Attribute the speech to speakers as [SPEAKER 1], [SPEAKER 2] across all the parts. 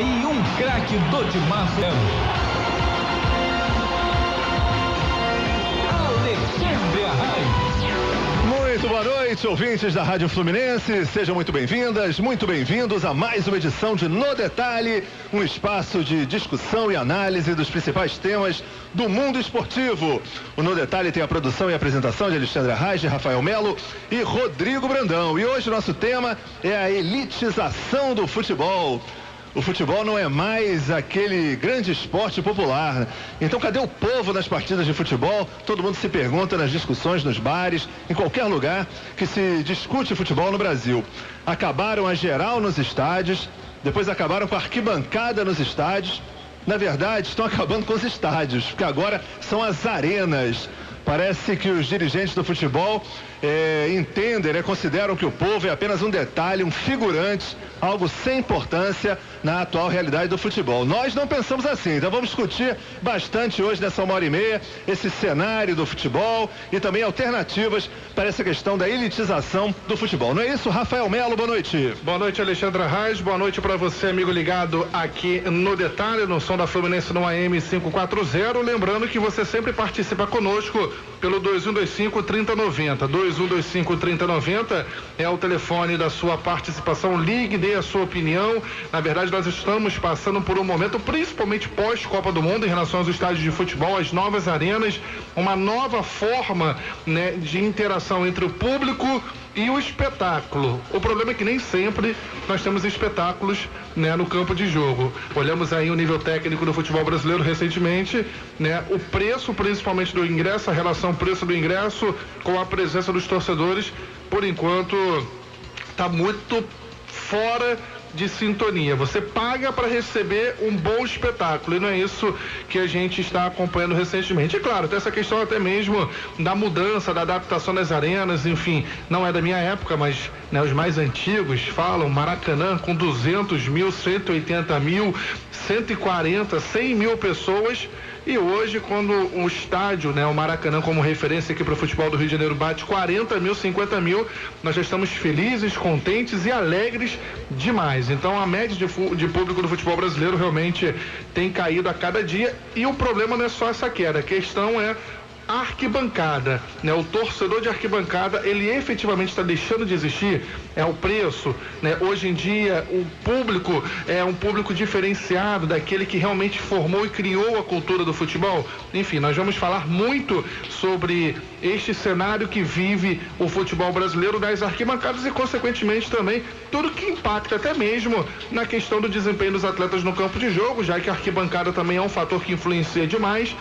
[SPEAKER 1] aí um craque do timaço. Alexandre Arraes.
[SPEAKER 2] Muito boa noite, ouvintes da Rádio Fluminense. Sejam muito bem-vindas, muito bem-vindos a mais uma edição de No Detalhe, um espaço de discussão e análise dos principais temas do mundo esportivo. O No Detalhe tem a produção e apresentação de Alexandre Arraes, de Rafael Melo e Rodrigo Brandão. E hoje o nosso tema é a elitização do futebol. O futebol não é mais aquele grande esporte popular. Então cadê o povo nas partidas de futebol? Todo mundo se pergunta nas discussões, nos bares, em qualquer lugar que se discute futebol no Brasil. Acabaram a geral nos estádios, depois acabaram com a arquibancada nos estádios. Na verdade, estão acabando com os estádios, porque agora são as arenas. Parece que os dirigentes do futebol entendem, consideram que o povo é apenas um detalhe, um figurante, algo sem importância na atual realidade do futebol. Nós não pensamos assim, então vamos discutir bastante hoje nessa 1h30 esse cenário do futebol e também alternativas para essa questão da elitização do futebol. Não é isso, Rafael Melo? Boa noite.
[SPEAKER 3] Boa noite, Alexandre Arraes. Boa noite para você, amigo ligado aqui no Detalhe, no som da Fluminense no AM 540. Lembrando que você sempre participa conosco pelo 2125-3090. 2125-3090 é o telefone da sua participação. Ligue, dê a sua opinião. Na verdade, nós estamos passando por um momento, principalmente pós-Copa do Mundo, em relação aos estádios de futebol, as novas arenas, uma nova forma, de interação entre o público e o espetáculo. O problema é que nem sempre nós temos espetáculos, no campo de jogo. Olhamos aí o nível técnico do futebol brasileiro recentemente, o preço principalmente do ingresso, a relação preço do ingresso com a presença dos torcedores, por enquanto está muito fora de sintonia. Você paga para receber um bom espetáculo e não é isso que a gente está acompanhando recentemente. E claro, tem essa questão até mesmo da mudança, da adaptação das arenas, enfim, não é da minha época, mas os mais antigos falam Maracanã com 200 mil, 180 mil, 140, 100 mil pessoas. E hoje, quando o estádio, o Maracanã como referência aqui para o futebol do Rio de Janeiro, bate 40 mil, 50 mil, nós já estamos felizes, contentes e alegres demais. Então a média de público do futebol brasileiro realmente tem caído a cada dia e o problema não é só essa queda, a questão é a arquibancada, o torcedor de arquibancada, ele efetivamente está deixando de existir, é o preço, hoje em dia o público é um público diferenciado daquele que realmente formou e criou a cultura do futebol. Enfim, nós vamos falar muito sobre este cenário que vive o futebol brasileiro das arquibancadas e consequentemente também tudo que impacta até mesmo na questão do desempenho dos atletas no campo de jogo, já que a arquibancada também é um fator que influencia demais,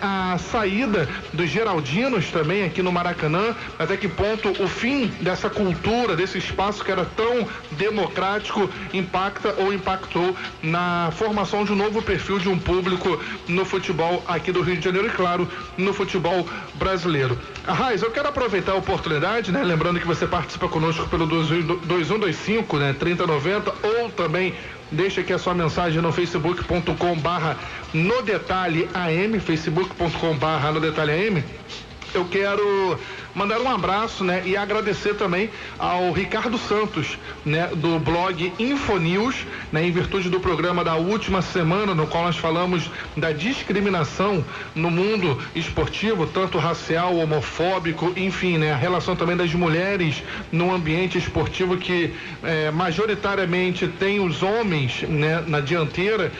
[SPEAKER 3] a saída dos geraldinos também aqui no Maracanã, até que ponto o fim dessa cultura, desse espaço que era tão democrático, impacta ou impactou na formação de um novo perfil de um público no futebol aqui do Rio de Janeiro e, claro, no futebol brasileiro. Arraes, eu quero aproveitar a oportunidade, lembrando que você participa conosco pelo 2125-3090 ou também deixa aqui a sua mensagem no facebook.com/nodetalheam, facebook.com/nodetalheam. Eu quero mandar um abraço, e agradecer também ao Ricardo Santos, do blog Infonews, em virtude do programa da última semana, no qual nós falamos da discriminação no mundo esportivo, tanto racial, homofóbico, enfim, a relação também das mulheres no ambiente esportivo que majoritariamente tem os homens, na dianteira,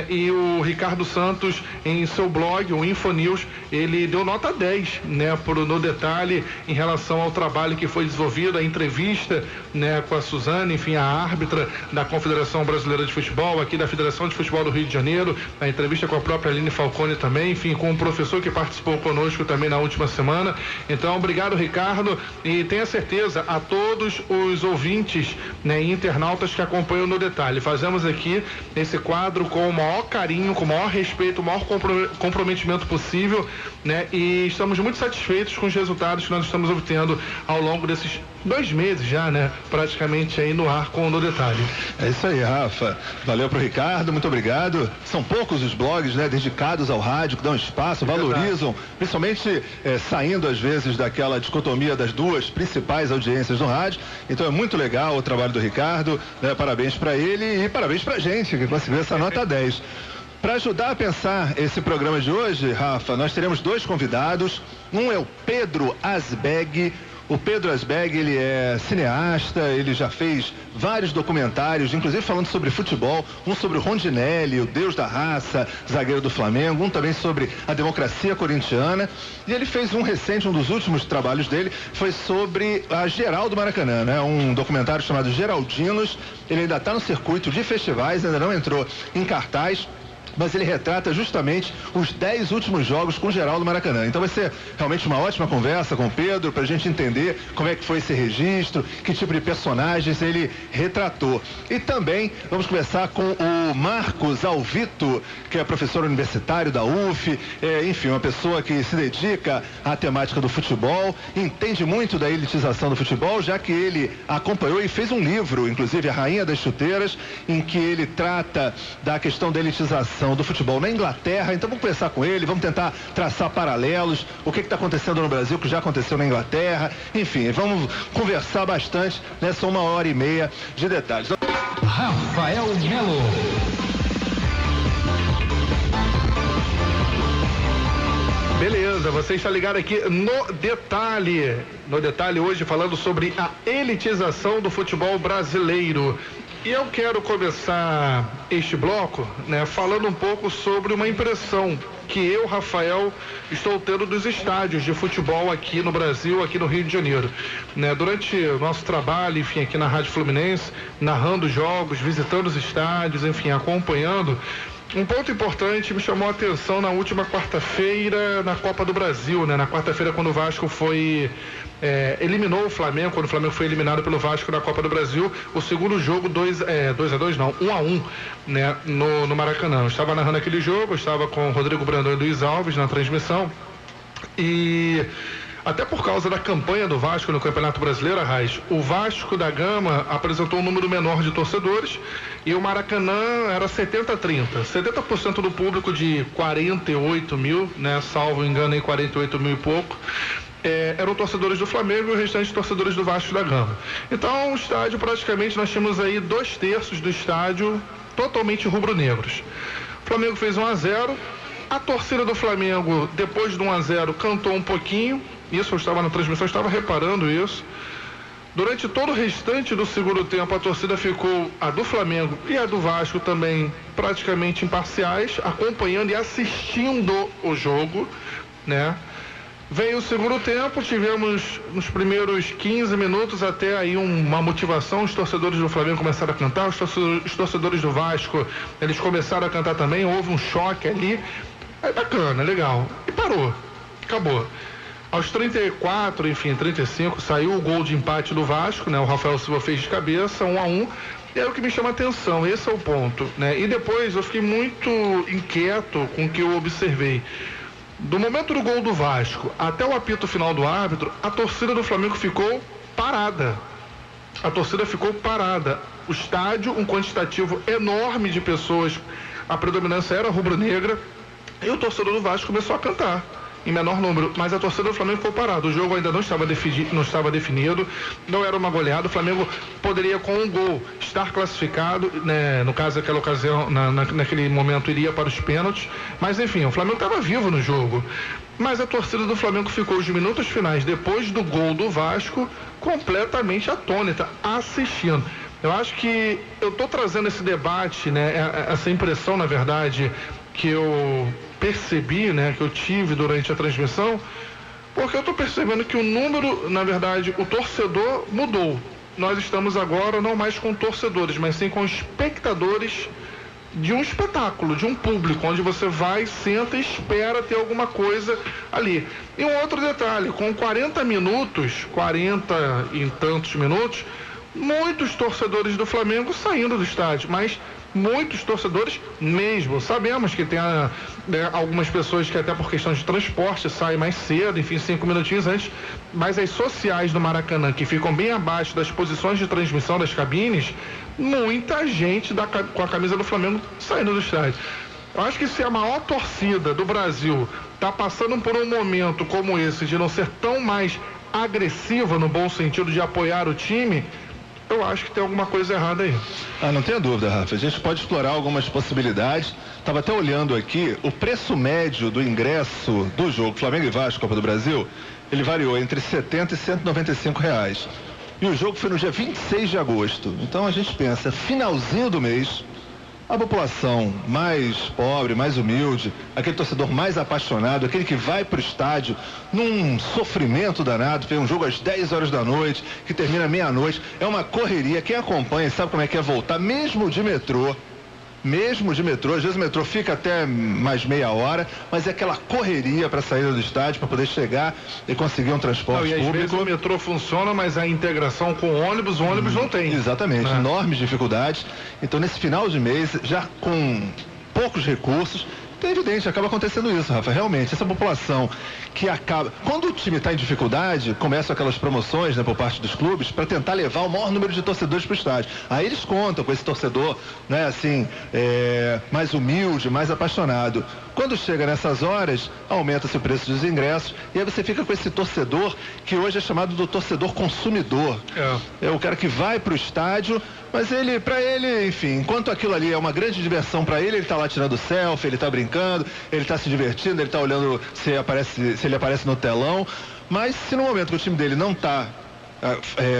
[SPEAKER 3] e o Ricardo Santos, em seu blog, o Infonews, ele deu nota 10, No Detalhe, em relação ao trabalho que foi desenvolvido, a entrevista, com a Suzane, enfim, a árbitra da Confederação Brasileira de Futebol, aqui da Federação de Futebol do Rio de Janeiro, a entrevista com a própria Aline Falcone também, enfim, com o professor que participou conosco também na última semana. Então, obrigado, Ricardo, e tenha certeza a todos os ouvintes, e internautas que acompanham No Detalhe. Fazemos aqui esse quadro com o maior carinho, com o maior respeito, o maior comprometimento possível, e estamos muito satisfeitos com os resultados que nós estamos obtendo ao longo desses 2 meses já, né? Praticamente aí no ar com o No Detalhe.
[SPEAKER 2] É isso aí, Rafa. Valeu pro Ricardo, muito obrigado. São poucos os blogs, né, dedicados ao rádio, que dão espaço, valorizam, principalmente saindo às vezes daquela dicotomia das duas principais audiências do rádio. Então é muito legal o trabalho do Ricardo, né? Parabéns para ele e parabéns pra gente, que conseguiu essa nota 10. Para ajudar a pensar esse programa de hoje, Rafa, nós teremos 2 convidados. Um é o Pedro Asbeg. O Pedro Asbeg, ele é cineasta, ele já fez vários documentários, inclusive falando sobre futebol, um sobre o Rondinelli, o Deus da Raça, zagueiro do Flamengo, um também sobre a democracia corintiana, e ele fez um recente, um dos últimos trabalhos dele, foi sobre a Geral do Maracanã, né? Um documentário chamado Geraldinos. Ele ainda está no circuito de festivais, ainda não entrou em cartaz, mas ele retrata justamente os 10 últimos jogos com geral do Maracanã. Então vai ser realmente uma ótima conversa com o Pedro, para a gente entender como é que foi esse registro, que tipo de personagens ele retratou. E também vamos conversar com o Marcos Alvito, que é professor universitário da UF, enfim, uma pessoa que se dedica à temática do futebol, entende muito da elitização do futebol, já que ele acompanhou e fez um livro, inclusive A Rainha das Chuteiras, em que ele trata da questão da elitização do futebol na Inglaterra. Então vamos conversar com ele, vamos tentar traçar paralelos, o que está acontecendo no Brasil, que já aconteceu na Inglaterra, enfim, vamos conversar bastante nessa 1h30 de detalhes.
[SPEAKER 1] Rafael Melo.
[SPEAKER 3] Beleza, você está ligado aqui no Detalhe. No Detalhe hoje falando sobre a elitização do futebol brasileiro. E eu quero começar este bloco, né, falando um pouco sobre uma impressão que eu, Rafael, estou tendo dos estádios de futebol aqui no Brasil, aqui no Rio de Janeiro. Né, durante o nosso trabalho, enfim, aqui na Rádio Fluminense, narrando jogos, visitando os estádios, enfim, acompanhando, um ponto importante me chamou a atenção na última quarta-feira na Copa do Brasil, né? Na quarta-feira, quando o Vasco eliminou o Flamengo, quando o Flamengo foi eliminado pelo Vasco na Copa do Brasil, o segundo jogo 2-2 não, 1-1, né? No Maracanã. Eu estava narrando aquele jogo, eu estava com o Rodrigo Brandão e Luiz Alves na transmissão, e até por causa da campanha do Vasco no Campeonato Brasileiro, Arraiz, o Vasco da Gama apresentou um número menor de torcedores e o Maracanã era 70-30. 70% do público de 48 mil, né, salvo engano aí 48 mil e pouco, eram torcedores do Flamengo e o restante torcedores do Vasco da Gama. Então o estádio, praticamente, nós tínhamos aí 2/3 do estádio totalmente rubro-negros. O Flamengo fez 1-0, a torcida do Flamengo, depois do 1-0, cantou um pouquinho. Isso eu estava na transmissão, eu estava reparando isso. Durante todo o restante do segundo tempo, a torcida ficou, a do Flamengo e a do Vasco também, praticamente imparciais, acompanhando e assistindo o jogo, né? Veio o segundo tempo, tivemos nos primeiros 15 minutos até aí uma motivação, os torcedores do Flamengo começaram a cantar, os torcedores do Vasco, eles começaram a cantar também, houve um choque ali, aí bacana, legal, e parou, acabou. Aos 34, enfim, 35, saiu o gol de empate do Vasco, né? O Rafael Silva fez de cabeça, 1-1, e é o que me chama a atenção, esse é o ponto, né? E depois eu fiquei muito inquieto com o que eu observei. Do momento do gol do Vasco até o apito final do árbitro, a torcida do Flamengo ficou parada. A torcida ficou parada. O estádio, um quantitativo enorme de pessoas, a predominância era rubro-negra, e o torcedor do Vasco começou a cantar em menor número, mas a torcida do Flamengo ficou parada. O jogo ainda não estava definido, não era uma goleada. O Flamengo poderia, com um gol, estar classificado, né? No caso, naquela ocasião, naquele momento, iria para os pênaltis, mas enfim, o Flamengo estava vivo no jogo. Mas a torcida do Flamengo ficou os minutos finais, depois do gol do Vasco, completamente atônita, assistindo. Eu acho que eu estou trazendo esse debate, né? Essa impressão, na verdade, que eu percebi, né, que eu tive durante a transmissão, porque eu estou percebendo que o número, na verdade, o torcedor mudou. Nós estamos agora não mais com torcedores, mas sim com espectadores de um espetáculo, de um público, onde você vai, senta e espera ter alguma coisa ali. E um outro detalhe, com 40 e tantos minutos, muitos torcedores do Flamengo saindo do estádio, mas muitos torcedores mesmo. Sabemos que tem algumas pessoas que até por questão de transporte saem mais cedo, enfim, 5 minutinhos antes, mas as sociais do Maracanã, que ficam bem abaixo das posições de transmissão das cabines, muita gente com a camisa do Flamengo saindo do estádio. Eu acho que se a maior torcida do Brasil está passando por um momento como esse, de não ser tão mais agressiva no bom sentido de apoiar o time, eu acho que tem alguma coisa errada aí.
[SPEAKER 2] Não tenha dúvida, Rafa. A gente pode explorar algumas possibilidades. Estava até olhando aqui, o preço médio do ingresso do jogo Flamengo e Vasco, Copa do Brasil, ele variou entre R$70 e R$195. E o jogo foi no dia 26 de agosto. Então a gente pensa, finalzinho do mês, a população mais pobre, mais humilde, aquele torcedor mais apaixonado, aquele que vai para o estádio num sofrimento danado, tem um jogo às 10 horas da noite, que termina meia-noite, é uma correria. Quem acompanha sabe como é que é voltar, mesmo de metrô, às vezes o metrô fica até mais meia hora, mas é aquela correria para sair do estádio, para poder chegar e conseguir um transporte
[SPEAKER 3] público.
[SPEAKER 2] Às
[SPEAKER 3] vezes o metrô funciona, mas a integração com o ônibus não tem.
[SPEAKER 2] Exatamente, enormes dificuldades. Então nesse final de mês, já com poucos recursos, é evidente, acaba acontecendo isso, Rafa. Realmente, essa população que acaba... Quando o time está em dificuldade, começam aquelas promoções, né, por parte dos clubes, para tentar levar o maior número de torcedores para o estádio. Aí eles contam com esse torcedor, né, assim, mais humilde, mais apaixonado. Quando chega nessas horas, aumenta-se o preço dos ingressos e aí você fica com esse torcedor que hoje é chamado do torcedor consumidor. É o cara que vai para o estádio, mas para ele, enfim, enquanto aquilo ali é uma grande diversão para ele está lá tirando selfie, ele está brincando, ele está se divertindo, ele está olhando se ele aparece no telão, mas se no momento que o time dele não está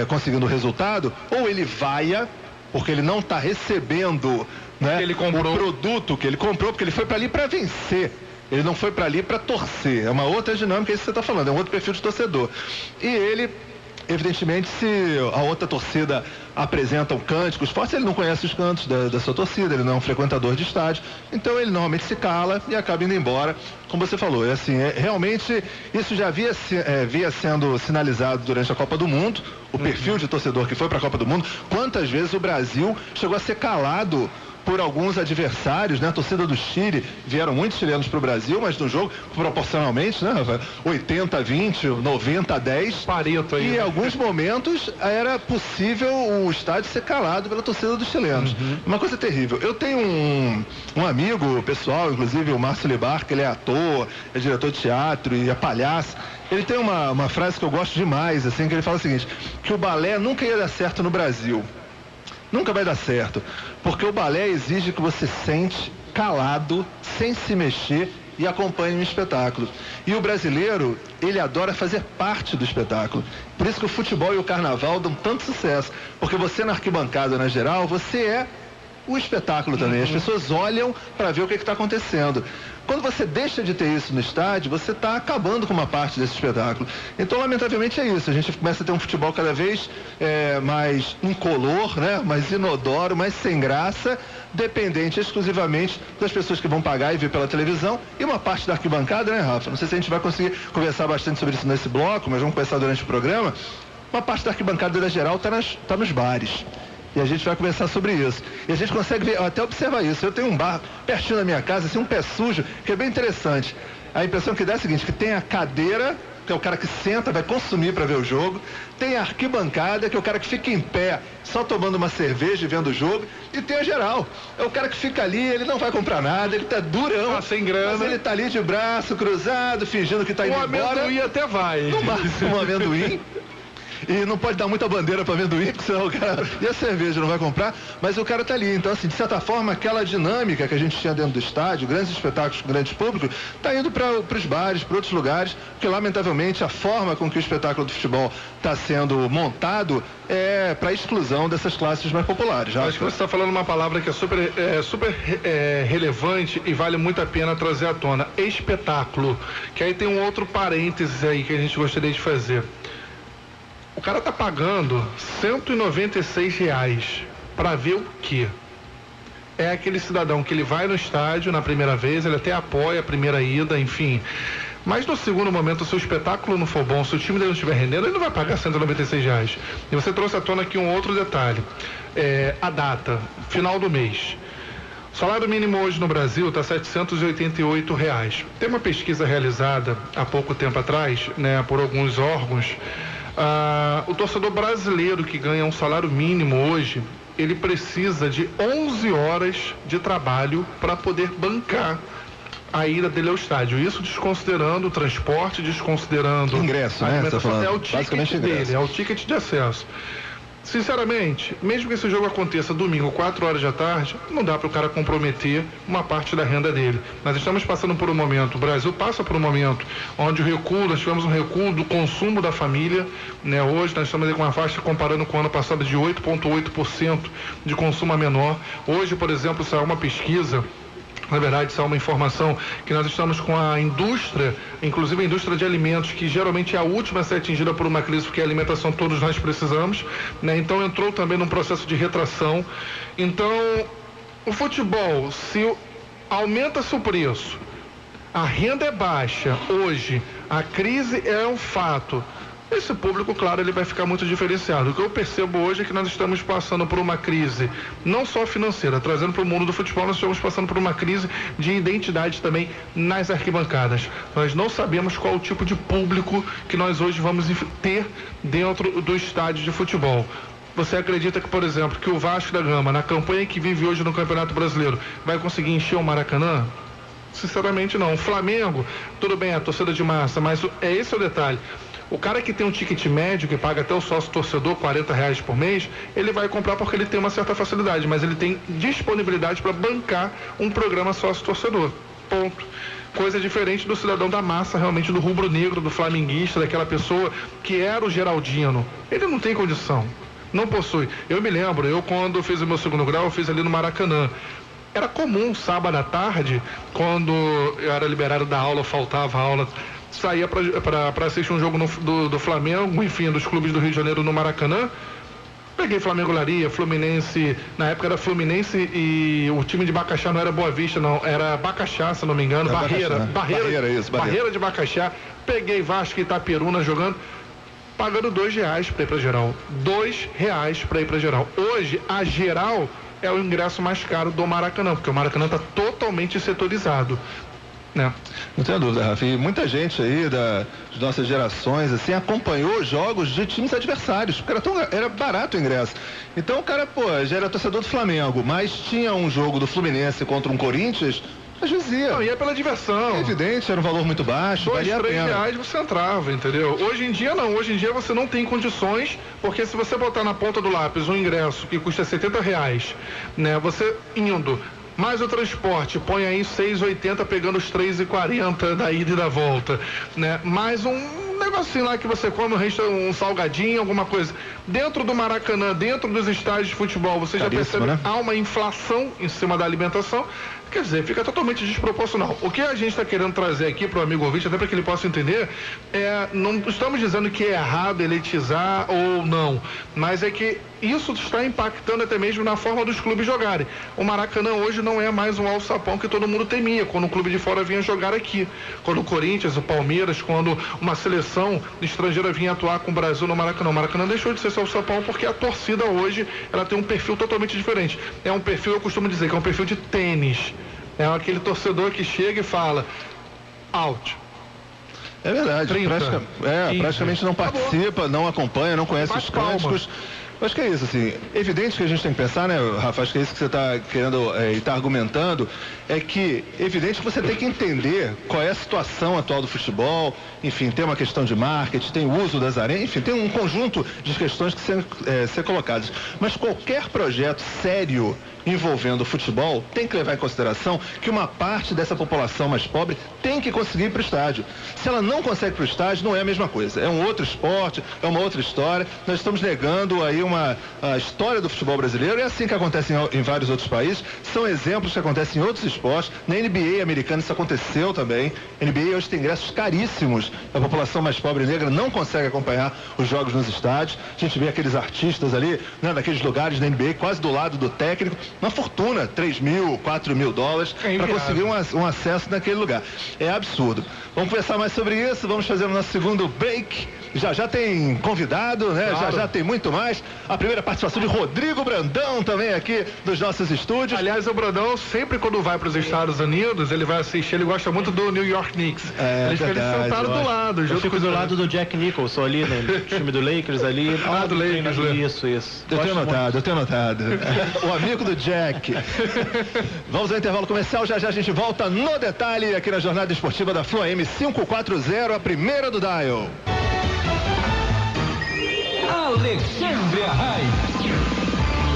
[SPEAKER 2] conseguindo o resultado, ou ele vaia, porque ele não está recebendo, né, o produto que ele comprou, porque ele foi para ali para vencer. Ele não foi para ali para torcer. É uma outra dinâmica, isso que você está falando, é um outro perfil de torcedor. E ele, evidentemente, se a outra torcida apresenta cânticos fortes, ele não conhece os cantos da sua torcida, ele não é um frequentador de estádio, então ele normalmente se cala e acaba indo embora, como você falou. Realmente isso já via sendo sinalizado durante a Copa do Mundo, o perfil de torcedor que foi para a Copa do Mundo. Quantas vezes o Brasil chegou a ser calado por alguns adversários, né? A torcida do Chile, vieram muitos chilenos para o Brasil, mas no jogo, proporcionalmente, né, 80-20, 90-10.
[SPEAKER 3] Pareto aí.
[SPEAKER 2] E em alguns momentos era possível o estádio ser calado pela torcida dos chilenos. Uma coisa terrível. Eu tenho um amigo pessoal, inclusive o Márcio Libar, que ele é ator, é diretor de teatro e é palhaço. Ele tem uma frase que eu gosto demais, assim, que ele fala o seguinte, que o balé nunca ia dar certo no Brasil. Nunca vai dar certo, porque o balé exige que você sente calado, sem se mexer e acompanhe um espetáculo. E o brasileiro, ele adora fazer parte do espetáculo. Por isso que o futebol e o carnaval dão tanto sucesso, porque você na arquibancada, na geral, você é o espetáculo também. As pessoas olham para ver o que está acontecendo. Quando você deixa de ter isso no estádio, você está acabando com uma parte desse espetáculo. Então, lamentavelmente, é isso. A gente começa a ter um futebol cada vez mais incolor, né? Mais inodoro, mais sem graça, dependente exclusivamente das pessoas que vão pagar e ver pela televisão. E uma parte da arquibancada, né, Rafa? Não sei se a gente vai conseguir conversar bastante sobre isso nesse bloco, mas vamos conversar durante o programa. Uma parte da arquibancada da geral está nos bares. E a gente vai conversar sobre isso. E a gente consegue ver, até observar isso. Eu tenho um bar pertinho da minha casa, assim, um pé sujo, que é bem interessante. A impressão que dá é a seguinte, que tem a cadeira, que é o cara que senta, vai consumir para ver o jogo. Tem a arquibancada, que é o cara que fica em pé, só tomando uma cerveja e vendo o jogo. E tem a geral. É o cara que fica ali, ele não vai comprar nada, ele tá durão.
[SPEAKER 3] Sem grana.
[SPEAKER 2] Mas ele tá ali de braço cruzado, fingindo que tá indo embora.
[SPEAKER 3] O amendoim até vai.
[SPEAKER 2] No máximo um amendoim. E não pode dar muita bandeira para amendoim, porque senão o cara... E a cerveja não vai comprar, mas o cara tá ali. Então, assim, de certa forma, aquela dinâmica que a gente tinha dentro do estádio, grandes espetáculos com grandes públicos, tá indo para os bares, para outros lugares, porque, lamentavelmente, a forma com que o espetáculo do futebol está sendo montado é para a exclusão dessas classes mais populares.
[SPEAKER 3] Acho que você está falando uma palavra que é super relevante e vale muito a pena trazer à tona. Espetáculo. Que aí tem um outro parênteses aí que a gente gostaria de fazer. O cara tá pagando R$196 para ver o quê? É aquele cidadão que ele vai no estádio na primeira vez, ele até apoia a primeira ida, enfim. Mas no segundo momento, se o espetáculo não for bom, se o time dele não estiver rendendo, ele não vai pagar R$196. E você trouxe à tona aqui um outro detalhe. A data, final do mês. O salário mínimo hoje no Brasil está R$ 788. Tem uma pesquisa realizada há pouco tempo atrás, né, por alguns órgãos. O torcedor brasileiro que ganha um salário mínimo hoje, ele precisa de 11 horas de trabalho para poder bancar a ida dele ao estádio. Isso desconsiderando o transporte, desconsiderando
[SPEAKER 2] ingresso, né?
[SPEAKER 3] É o ticket dele, é o ticket de acesso. Sinceramente, mesmo que esse jogo aconteça domingo, 4 horas da tarde, não dá para o cara comprometer uma parte da renda dele. Nós estamos passando por um momento, o Brasil passa por um momento onde nós tivemos um recuo do consumo da família, né? Hoje nós estamos aí com uma faixa, comparando com o ano passado, de 8,8% de consumo a menor. Hoje, por exemplo, saiu uma pesquisa. Na verdade, isso é uma informação que nós estamos com a indústria, inclusive a indústria de alimentos, que geralmente é a última a ser atingida por uma crise, porque a alimentação todos nós precisamos, né? Então entrou também num processo de retração. Então, o futebol, se aumenta-se o preço, a renda é baixa, hoje, a crise é um fato. Esse público, claro, ele vai ficar muito diferenciado. O que eu percebo hoje é que nós estamos passando por uma crise, não só financeira, trazendo para o mundo do futebol, nós estamos passando por uma crise de identidade também nas arquibancadas. Nós não sabemos qual o tipo de público que nós hoje vamos ter dentro do estádio de futebol. Você acredita que, por exemplo, que o Vasco da Gama, na campanha que vive hoje no Campeonato Brasileiro, vai conseguir encher o Maracanã? Sinceramente não. O Flamengo, tudo bem, a torcida de massa, mas esse é o detalhe. O cara que tem um ticket médio, que paga até o sócio torcedor R$40 por mês, ele vai comprar porque ele tem uma certa facilidade, mas ele tem disponibilidade para bancar um programa sócio torcedor. Ponto. Coisa diferente do cidadão da massa, realmente do rubro-negro, do flamenguista, daquela pessoa que era o Geraldino. Ele não tem condição, não possui. Eu me lembro, quando fiz o meu segundo grau, eu fiz ali no Maracanã. Era comum, sábado à tarde, quando eu era liberado da aula, faltava aula, saía para assistir um jogo do Flamengo, enfim, dos clubes do Rio de Janeiro no Maracanã. Peguei Flamengo Laria, Fluminense, na época era Fluminense e o time de Bacaxá não era Boa Vista, não, era Bacaxá, se não me engano, Barreira de Bacaxá. Peguei Vasco e Itaperuna jogando, pagando R$2 para ir para geral. R$2 para ir para geral. Hoje, a geral é o ingresso mais caro do Maracanã, porque o Maracanã está totalmente setorizado, né?
[SPEAKER 2] Não tenho dúvida, Rafa. E muita gente aí das nossas gerações, assim, acompanhou jogos de times adversários, porque era barato o ingresso. Então o cara, já era torcedor do Flamengo, mas tinha um jogo do Fluminense contra um Corinthians, às vezes ia.
[SPEAKER 3] Não, ia pela diversão.
[SPEAKER 2] É evidente, era um valor muito baixo, valia a pena.
[SPEAKER 3] R$2, você entrava, entendeu? Hoje em dia não, hoje em dia você não tem condições, porque se você botar na ponta do lápis um ingresso que custa R$70, né, você indo, mais o transporte, põe aí R$6,80 pegando os R$3,40 da ida e da volta, né? Mais um negocinho lá que você come, um salgadinho, alguma coisa. Dentro do Maracanã, dentro dos estádios de futebol, você já percebe, né? Há uma inflação em cima da alimentação. Quer dizer, fica totalmente desproporcional. O que a gente está querendo trazer aqui para o amigo ouvinte, até para que ele possa entender, não estamos dizendo que é errado elitizar ou não, mas é que isso está impactando até mesmo na forma dos clubes jogarem. O Maracanã hoje não é mais um alçapão que todo mundo temia, quando o clube de fora vinha jogar aqui. Quando o Corinthians, o Palmeiras, quando uma seleção estrangeira vinha atuar com o Brasil no Maracanã. O Maracanã deixou de ser esse alçapão porque a torcida hoje, ela tem um perfil totalmente diferente. É um perfil, eu costumo dizer, que é um perfil de tênis. É aquele torcedor que chega e fala, out.
[SPEAKER 2] É verdade,
[SPEAKER 3] 30,
[SPEAKER 2] praticamente não participa, não acompanha, não conhece os cânticos. Acho que é isso, assim, evidente que a gente tem que pensar, né, Rafa, acho que é isso que você está querendo e está argumentando, é que evidente que você tem que entender qual é a situação atual do futebol, enfim, tem uma questão de marketing, tem o uso das arenas, enfim, tem um conjunto de questões que ser colocadas, mas qualquer projeto sério envolvendo o futebol tem que levar em consideração que uma parte dessa população mais pobre tem que conseguir ir para o estádio. Se ela não consegue ir para o estádio, não é a mesma coisa. É um outro esporte, é uma outra história. Nós estamos negando aí a história do futebol brasileiro. É assim que acontece em vários outros países. São exemplos que acontecem em outros esportes. Na NBA americana isso aconteceu também. A NBA hoje tem ingressos caríssimos. A população mais pobre e negra não consegue acompanhar os jogos nos estádios. A gente vê aqueles artistas ali, né, naqueles lugares da NBA, quase do lado do técnico. Uma fortuna, $3.000, $4.000 para conseguir um acesso naquele lugar. É absurdo. Vamos conversar mais sobre isso, vamos fazer o nosso segundo break Já tem convidado, né?
[SPEAKER 3] Claro.
[SPEAKER 2] Já tem muito mais. A primeira participação de Rodrigo Brandão também aqui dos nossos estúdios.
[SPEAKER 3] Aliás, o Brandão, sempre quando vai para os Estados Unidos, ele vai assistir, ele gosta muito do New York Knicks.
[SPEAKER 2] Eles
[SPEAKER 3] sentaram do lado,
[SPEAKER 4] Eu fico do lado do Jack Nicholson ali, no time do Lakers ali.
[SPEAKER 3] Do Lakers, né?
[SPEAKER 4] Isso.
[SPEAKER 2] Eu tenho notado. O amigo do Jack. Vamos ao intervalo comercial, já a gente volta no detalhe aqui na Jornada Esportiva da Flu AM 540, a primeira do Dial.
[SPEAKER 1] Alexandre Arraes.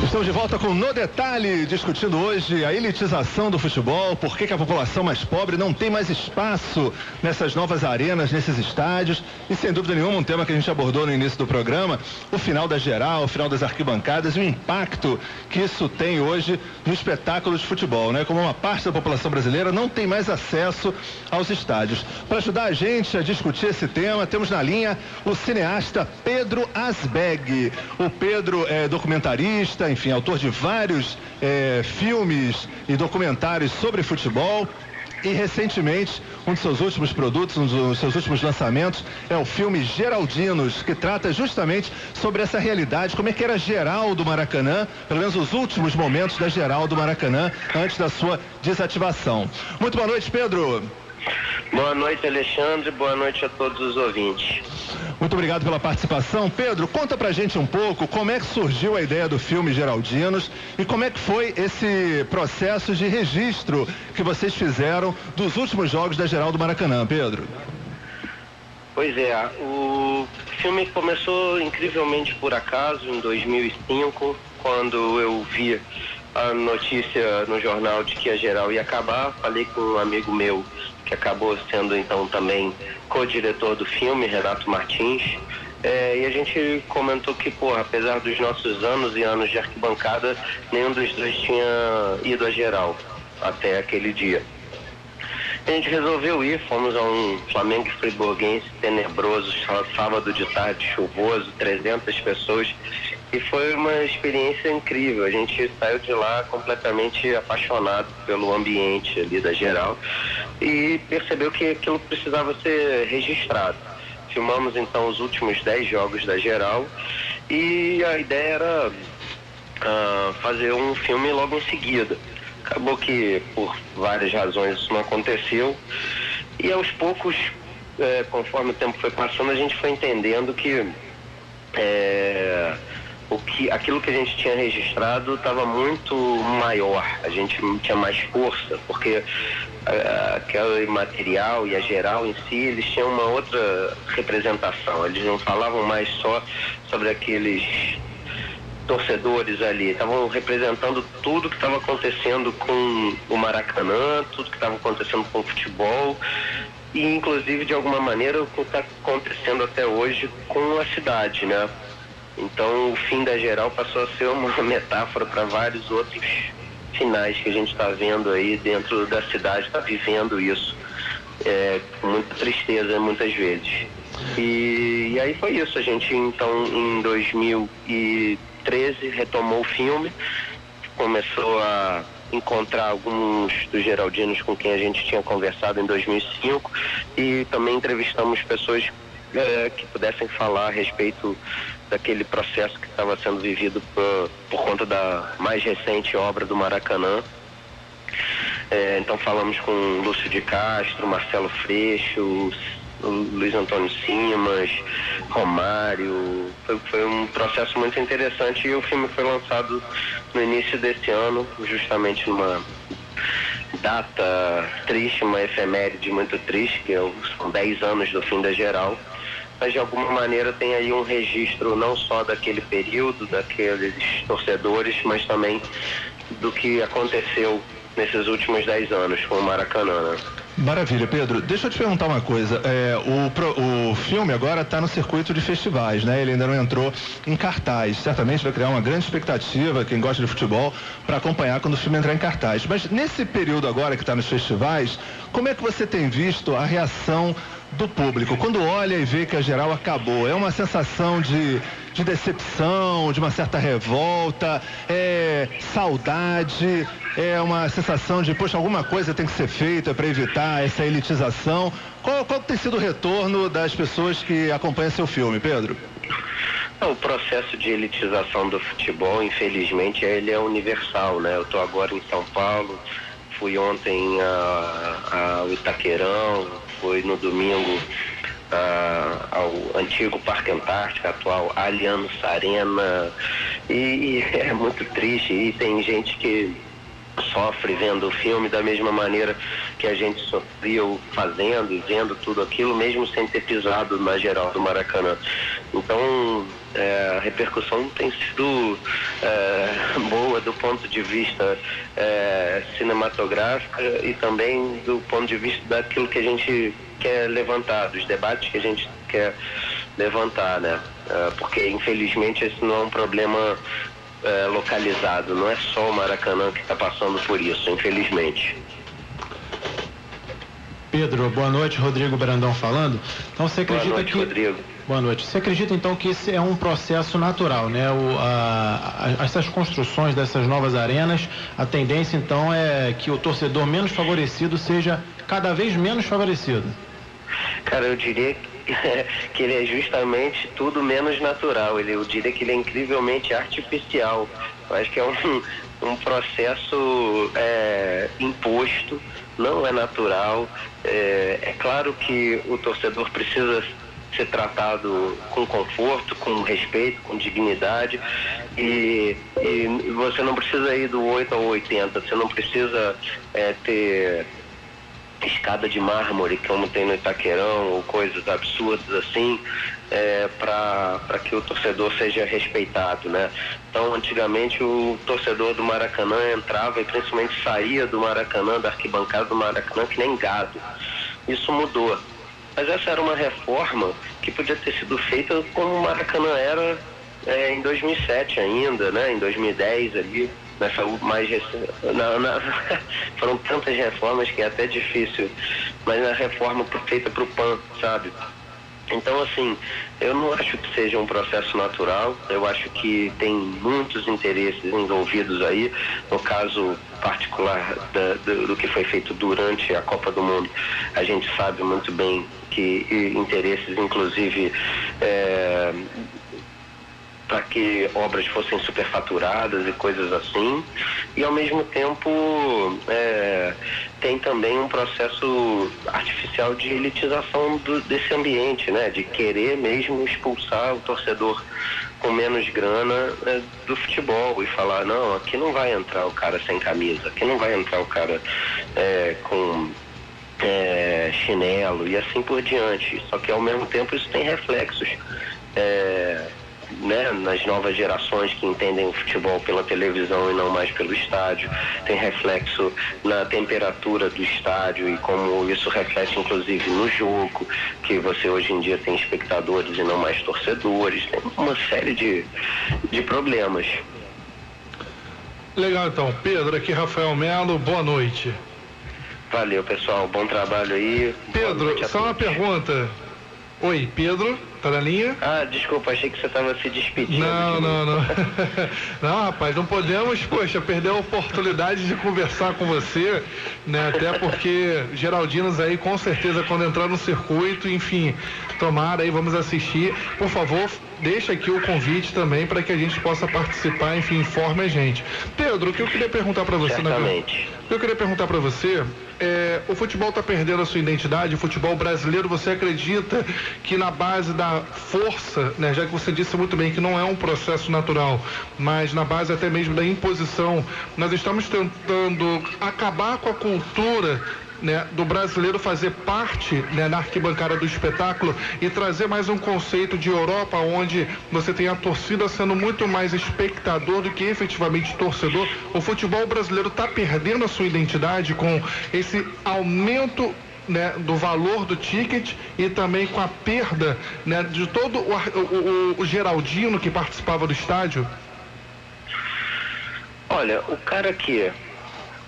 [SPEAKER 2] Estamos de volta com No Detalhe, discutindo hoje a elitização do futebol, por que a população mais pobre não tem mais espaço nessas novas arenas, nesses estádios, e sem dúvida nenhuma um tema que a gente abordou no início do programa, o final da geral, o final das arquibancadas e o impacto que isso tem hoje no espetáculo de futebol, né? Como uma parte da população brasileira não tem mais acesso aos estádios. Para ajudar a gente a discutir esse tema, temos na linha o cineasta Pedro Asbeg. O Pedro é documentarista, enfim, autor de vários filmes e documentários sobre futebol. E recentemente, um de seus últimos produtos, um dos seus últimos lançamentos é o filme Geraldinos, que trata justamente sobre essa realidade, como é que era a geral do Maracanã, pelo menos os últimos momentos da geral do Maracanã, antes da sua desativação. Muito boa noite, Pedro.
[SPEAKER 5] Boa noite, Alexandre. Boa noite a todos os ouvintes.
[SPEAKER 2] Muito obrigado pela participação. Pedro, conta pra gente um pouco como é que surgiu a ideia do filme Geraldinos e como é que foi esse processo de registro que vocês fizeram dos últimos jogos da geral do Maracanã, Pedro.
[SPEAKER 5] Pois é, o filme começou incrivelmente por acaso em 2005, quando eu vi a notícia no jornal de que a geral ia acabar. Falei com um amigo meu que acabou sendo então também co-diretor do filme, Renato Martins, e a gente comentou que, apesar dos nossos anos e anos de arquibancada, nenhum dos dois tinha ido à geral até aquele dia. A gente resolveu ir, fomos a um Flamengo e Friburguense tenebroso, sábado de tarde, chuvoso, 300 pessoas, e foi uma experiência incrível. A gente saiu de lá completamente apaixonado pelo ambiente ali da geral e percebeu que aquilo precisava ser registrado. Filmamos então os últimos 10 jogos da geral e a ideia era fazer um filme logo em seguida. Acabou que por várias razões isso não aconteceu e aos poucos, conforme o tempo foi passando, a gente foi entendendo que aquilo que a gente tinha registrado estava muito maior, a gente tinha mais força, porque aquele material e a geral em si, eles tinham uma outra representação, eles não falavam mais só sobre aqueles torcedores ali, estavam representando tudo que estava acontecendo com o Maracanã, tudo que estava acontecendo com o futebol e inclusive de alguma maneira o que está acontecendo até hoje com a cidade, né? Então o fim da geral passou a ser uma metáfora para vários outros finais que a gente está vendo aí dentro da cidade, está vivendo isso com muita tristeza muitas vezes. E aí foi isso, a gente então em 2013 retomou o filme, começou a encontrar alguns dos geraldinos com quem a gente tinha conversado em 2005 e também entrevistamos pessoas que pudessem falar a respeito daquele processo que estava sendo vivido por conta da mais recente obra do Maracanã. Então falamos com Lúcio de Castro, Marcelo Freixo, Luiz Antônio Simas, Romário. Foi um processo muito interessante e o filme foi lançado no início desse ano, justamente numa data triste, uma efeméride muito triste, que são 10 anos do fim da geral. Mas de alguma maneira tem aí um registro não só daquele período, daqueles torcedores, mas também do que aconteceu nesses últimos 10 anos com o Maracanã, né?
[SPEAKER 2] Maravilha, Pedro. Deixa eu te perguntar uma coisa. O filme agora está no circuito de festivais, né? Ele ainda não entrou em cartaz. Certamente vai criar uma grande expectativa, quem gosta de futebol, para acompanhar quando o filme entrar em cartaz. Mas nesse período agora que está nos festivais, como é que você tem visto a reação do público? Quando olha e vê que a geral acabou, é uma sensação de de decepção, de uma certa revolta, saudade, uma sensação de, poxa, alguma coisa tem que ser feita para evitar essa elitização. Qual tem sido o retorno das pessoas que acompanham seu filme, Pedro?
[SPEAKER 5] O processo de elitização do futebol, infelizmente, ele é universal, né? Eu estou agora em São Paulo, fui ontem ao Itaquerão, fui no domingo ao antigo Parque Antártica, atual Allianz Arena, e é muito triste, e tem gente que sofre vendo o filme da mesma maneira que a gente sofreu fazendo e vendo tudo aquilo, mesmo sem ter pisado na geral do Maracanã. Então, a repercussão tem sido boa do ponto de vista cinematográfico e também do ponto de vista daquilo que a gente quer levantar, dos debates que a gente quer levantar, né? Porque, infelizmente, esse não é um problema localizado, não é só o Maracanã que está passando por isso, infelizmente.
[SPEAKER 4] Pedro, boa noite, Rodrigo Brandão falando. Então você acredita
[SPEAKER 5] boa noite, Rodrigo.
[SPEAKER 4] Boa noite. Você acredita então que esse é um processo natural, né? Essas construções dessas novas arenas, a tendência então é que o torcedor menos favorecido seja cada vez menos favorecido? Cara,
[SPEAKER 5] eu diria que ele é justamente tudo menos natural. Eu diria que ele é incrivelmente artificial. Eu acho que é um processo imposto, não é natural. É claro que o torcedor precisa ser tratado com conforto, com respeito, com dignidade, e você não precisa ir do 8 ao 80, você não precisa ter escada de mármore como tem no Itaquerão ou coisas absurdas assim, para que o torcedor seja respeitado, né? Então, antigamente o torcedor do Maracanã entrava e principalmente saía do Maracanã, da arquibancada do Maracanã, que nem gado. Isso mudou. Mas essa era uma reforma que podia ter sido feita como o Maracanã era em 2007 ainda, né? Em 2010 ali, nessa mais recente. Foram tantas reformas que é até difícil, mas a reforma feita para o PAN, sabe? Então, assim, eu não acho que seja um processo natural, eu acho que tem muitos interesses envolvidos aí. No caso particular do que foi feito durante a Copa do Mundo, a gente sabe muito bem que interesses, inclusive, para que obras fossem superfaturadas e coisas assim, e ao mesmo tempo tem também um processo artificial de elitização desse ambiente, né? De querer mesmo expulsar o torcedor com menos grana do futebol e falar, não, aqui não vai entrar o cara sem camisa, aqui não vai entrar o cara com chinelo e assim por diante. Só que ao mesmo tempo isso tem reflexos nas novas gerações que entendem o futebol pela televisão e não mais pelo estádio. Tem reflexo na temperatura do estádio e como isso reflete inclusive no jogo, que você hoje em dia tem espectadores e não mais torcedores. Tem uma série de problemas.
[SPEAKER 3] Legal, então. Pedro, aqui Rafael Melo, boa noite.
[SPEAKER 5] Valeu, pessoal, bom trabalho aí.
[SPEAKER 3] Pedro, só uma pergunta. Oi, Pedro, tá na linha?
[SPEAKER 5] Desculpa, achei que você estava se despedindo.
[SPEAKER 3] Não. Não, rapaz, não podemos, perder a oportunidade de conversar com você, né? Até porque Geraldinos aí, com certeza, quando entrar no circuito, enfim, tomara aí, vamos assistir. Por favor, deixa aqui o convite também para que a gente possa participar, enfim, informe a gente. Pedro, o que eu queria perguntar para você,
[SPEAKER 5] certamente.
[SPEAKER 3] O que eu queria perguntar para você o futebol está perdendo a sua identidade, o futebol brasileiro, você acredita que na base da força, né, já que você disse muito bem que não é um processo natural, mas na base até mesmo da imposição, nós estamos tentando acabar com a cultura, né, do brasileiro fazer parte, né, na arquibancada do espetáculo e trazer mais um conceito de Europa, onde você tem a torcida sendo muito mais espectador do que efetivamente torcedor? O futebol brasileiro está perdendo a sua identidade com esse aumento, né, do valor do ticket e também com a perda, né, de todo o Geraldino que participava do estádio?
[SPEAKER 5] Olha, o cara que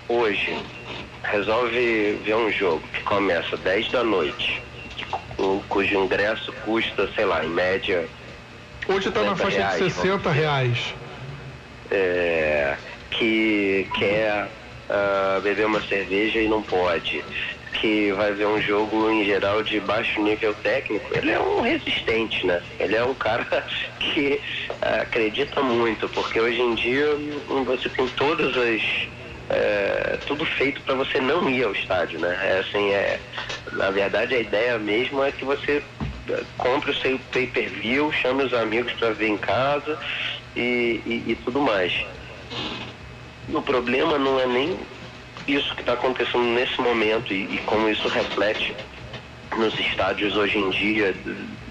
[SPEAKER 5] hoje resolve ver um jogo que começa 10 da noite, cujo ingresso custa, sei lá, em média
[SPEAKER 3] Hoje está na faixa de R$60.
[SPEAKER 5] Que quer beber uma cerveja e não pode, que vai ver um jogo em geral de baixo nível técnico, ele é um resistente, né? Ele é um cara que acredita muito, porque hoje em dia você tem todas as tudo feito para você não ir ao estádio, né? Na verdade, a ideia mesmo é que você compre o seu pay-per-view, chame os amigos para ver em casa e tudo mais. O problema não é nem isso que está acontecendo nesse momento e como isso reflete nos estádios hoje em dia,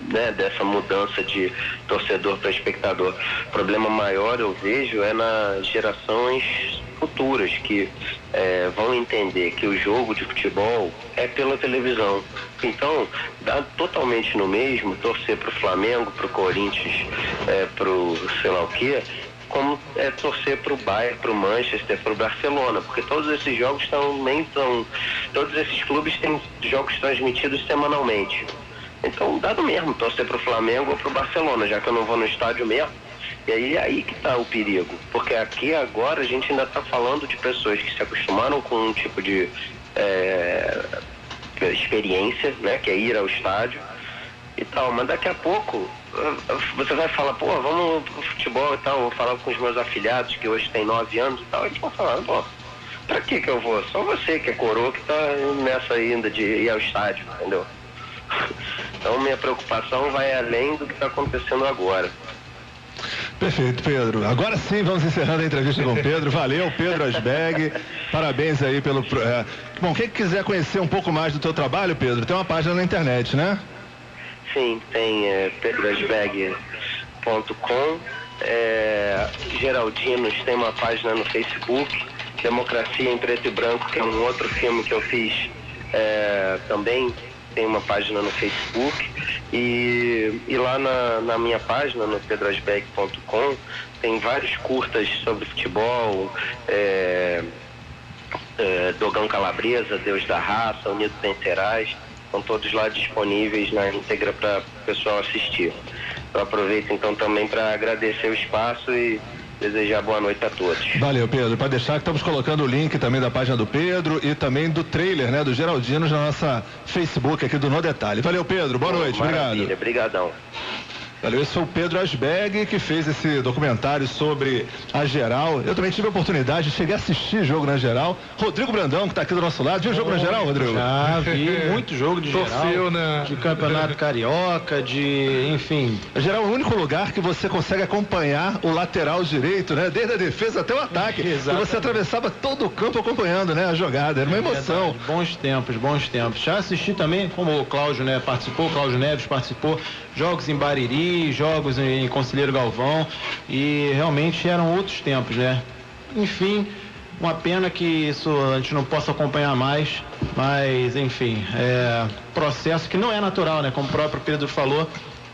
[SPEAKER 5] né, dessa mudança de torcedor para espectador. O problema maior, eu vejo, é nas gerações futuras que vão entender que o jogo de futebol é pela televisão. Então, dá totalmente no mesmo torcer para o Flamengo, para o Corinthians, para o sei lá o quê, como torcer para o Bayern, para o Manchester, para o Barcelona, porque todos esses jogos todos esses clubes têm jogos transmitidos semanalmente. Então dá no mesmo torcer para o Flamengo ou para o Barcelona, já que eu não vou no estádio mesmo. E aí que está o perigo, porque aqui agora a gente ainda está falando de pessoas que se acostumaram com um tipo de experiência, né, que é ir ao estádio e tal, mas daqui a pouco você vai falar, vamos pro futebol e tal, vou falar com os meus afilhados que hoje tem 9 anos e tal, eles vão falar, pra que eu vou? Só você que é coroa que tá nessa ainda de ir ao estádio, entendeu? Então minha preocupação vai além do que está acontecendo agora.
[SPEAKER 2] Perfeito, Pedro. Agora sim, vamos encerrando a entrevista com o Pedro. Valeu, Pedro Asbeg. Parabéns aí pelo... Bom, quem quiser conhecer um pouco mais do teu trabalho, Pedro, tem uma página na internet, né?
[SPEAKER 5] Sim, tem pedroasbeg.com. Geraldinos tem uma página no Facebook. Democracia em Preto e Branco, que é um outro filme que eu fiz, também tem uma página no Facebook. E lá na minha página, no pedroasbeg.com, tem vários curtas sobre futebol, Dogão Calabresa, Deus da Raça, Unido Vencerás, estão todos lá disponíveis na íntegra para o pessoal assistir. Eu aproveito então também para agradecer o espaço e desejar boa noite a todos.
[SPEAKER 2] Valeu, Pedro. Para deixar que estamos colocando o link também da página do Pedro e também do trailer, né, do Geraldinos na nossa Facebook aqui do No Detalhe. Valeu, Pedro. Boa noite.
[SPEAKER 5] Maravilha. Obrigadão.
[SPEAKER 2] Valeu, esse foi o Pedro Asbeg que fez esse documentário sobre a Geral. Eu também tive a oportunidade de chegar a assistir jogo na Geral. Rodrigo Brandão, que está aqui do nosso lado. Viu o jogo na Geral, Rodrigo?
[SPEAKER 4] Já vi muito jogo de Geral,
[SPEAKER 3] né?
[SPEAKER 4] de campeonato carioca, enfim.
[SPEAKER 2] A Geral é o único lugar que você consegue acompanhar o lateral direito, né? Desde a defesa até o ataque. E você atravessava todo o campo acompanhando, né? A jogada, era uma emoção.
[SPEAKER 4] Verdade. Bons tempos. Já assisti também, como o Cláudio, né, participou, Cláudio Neves participou, jogos em Bariri, jogos em Conselheiro Galvão, e realmente eram outros tempos, né? Enfim, uma pena que isso a gente não possa acompanhar mais, mas enfim, processo que não é natural, né? Como o próprio Pedro falou,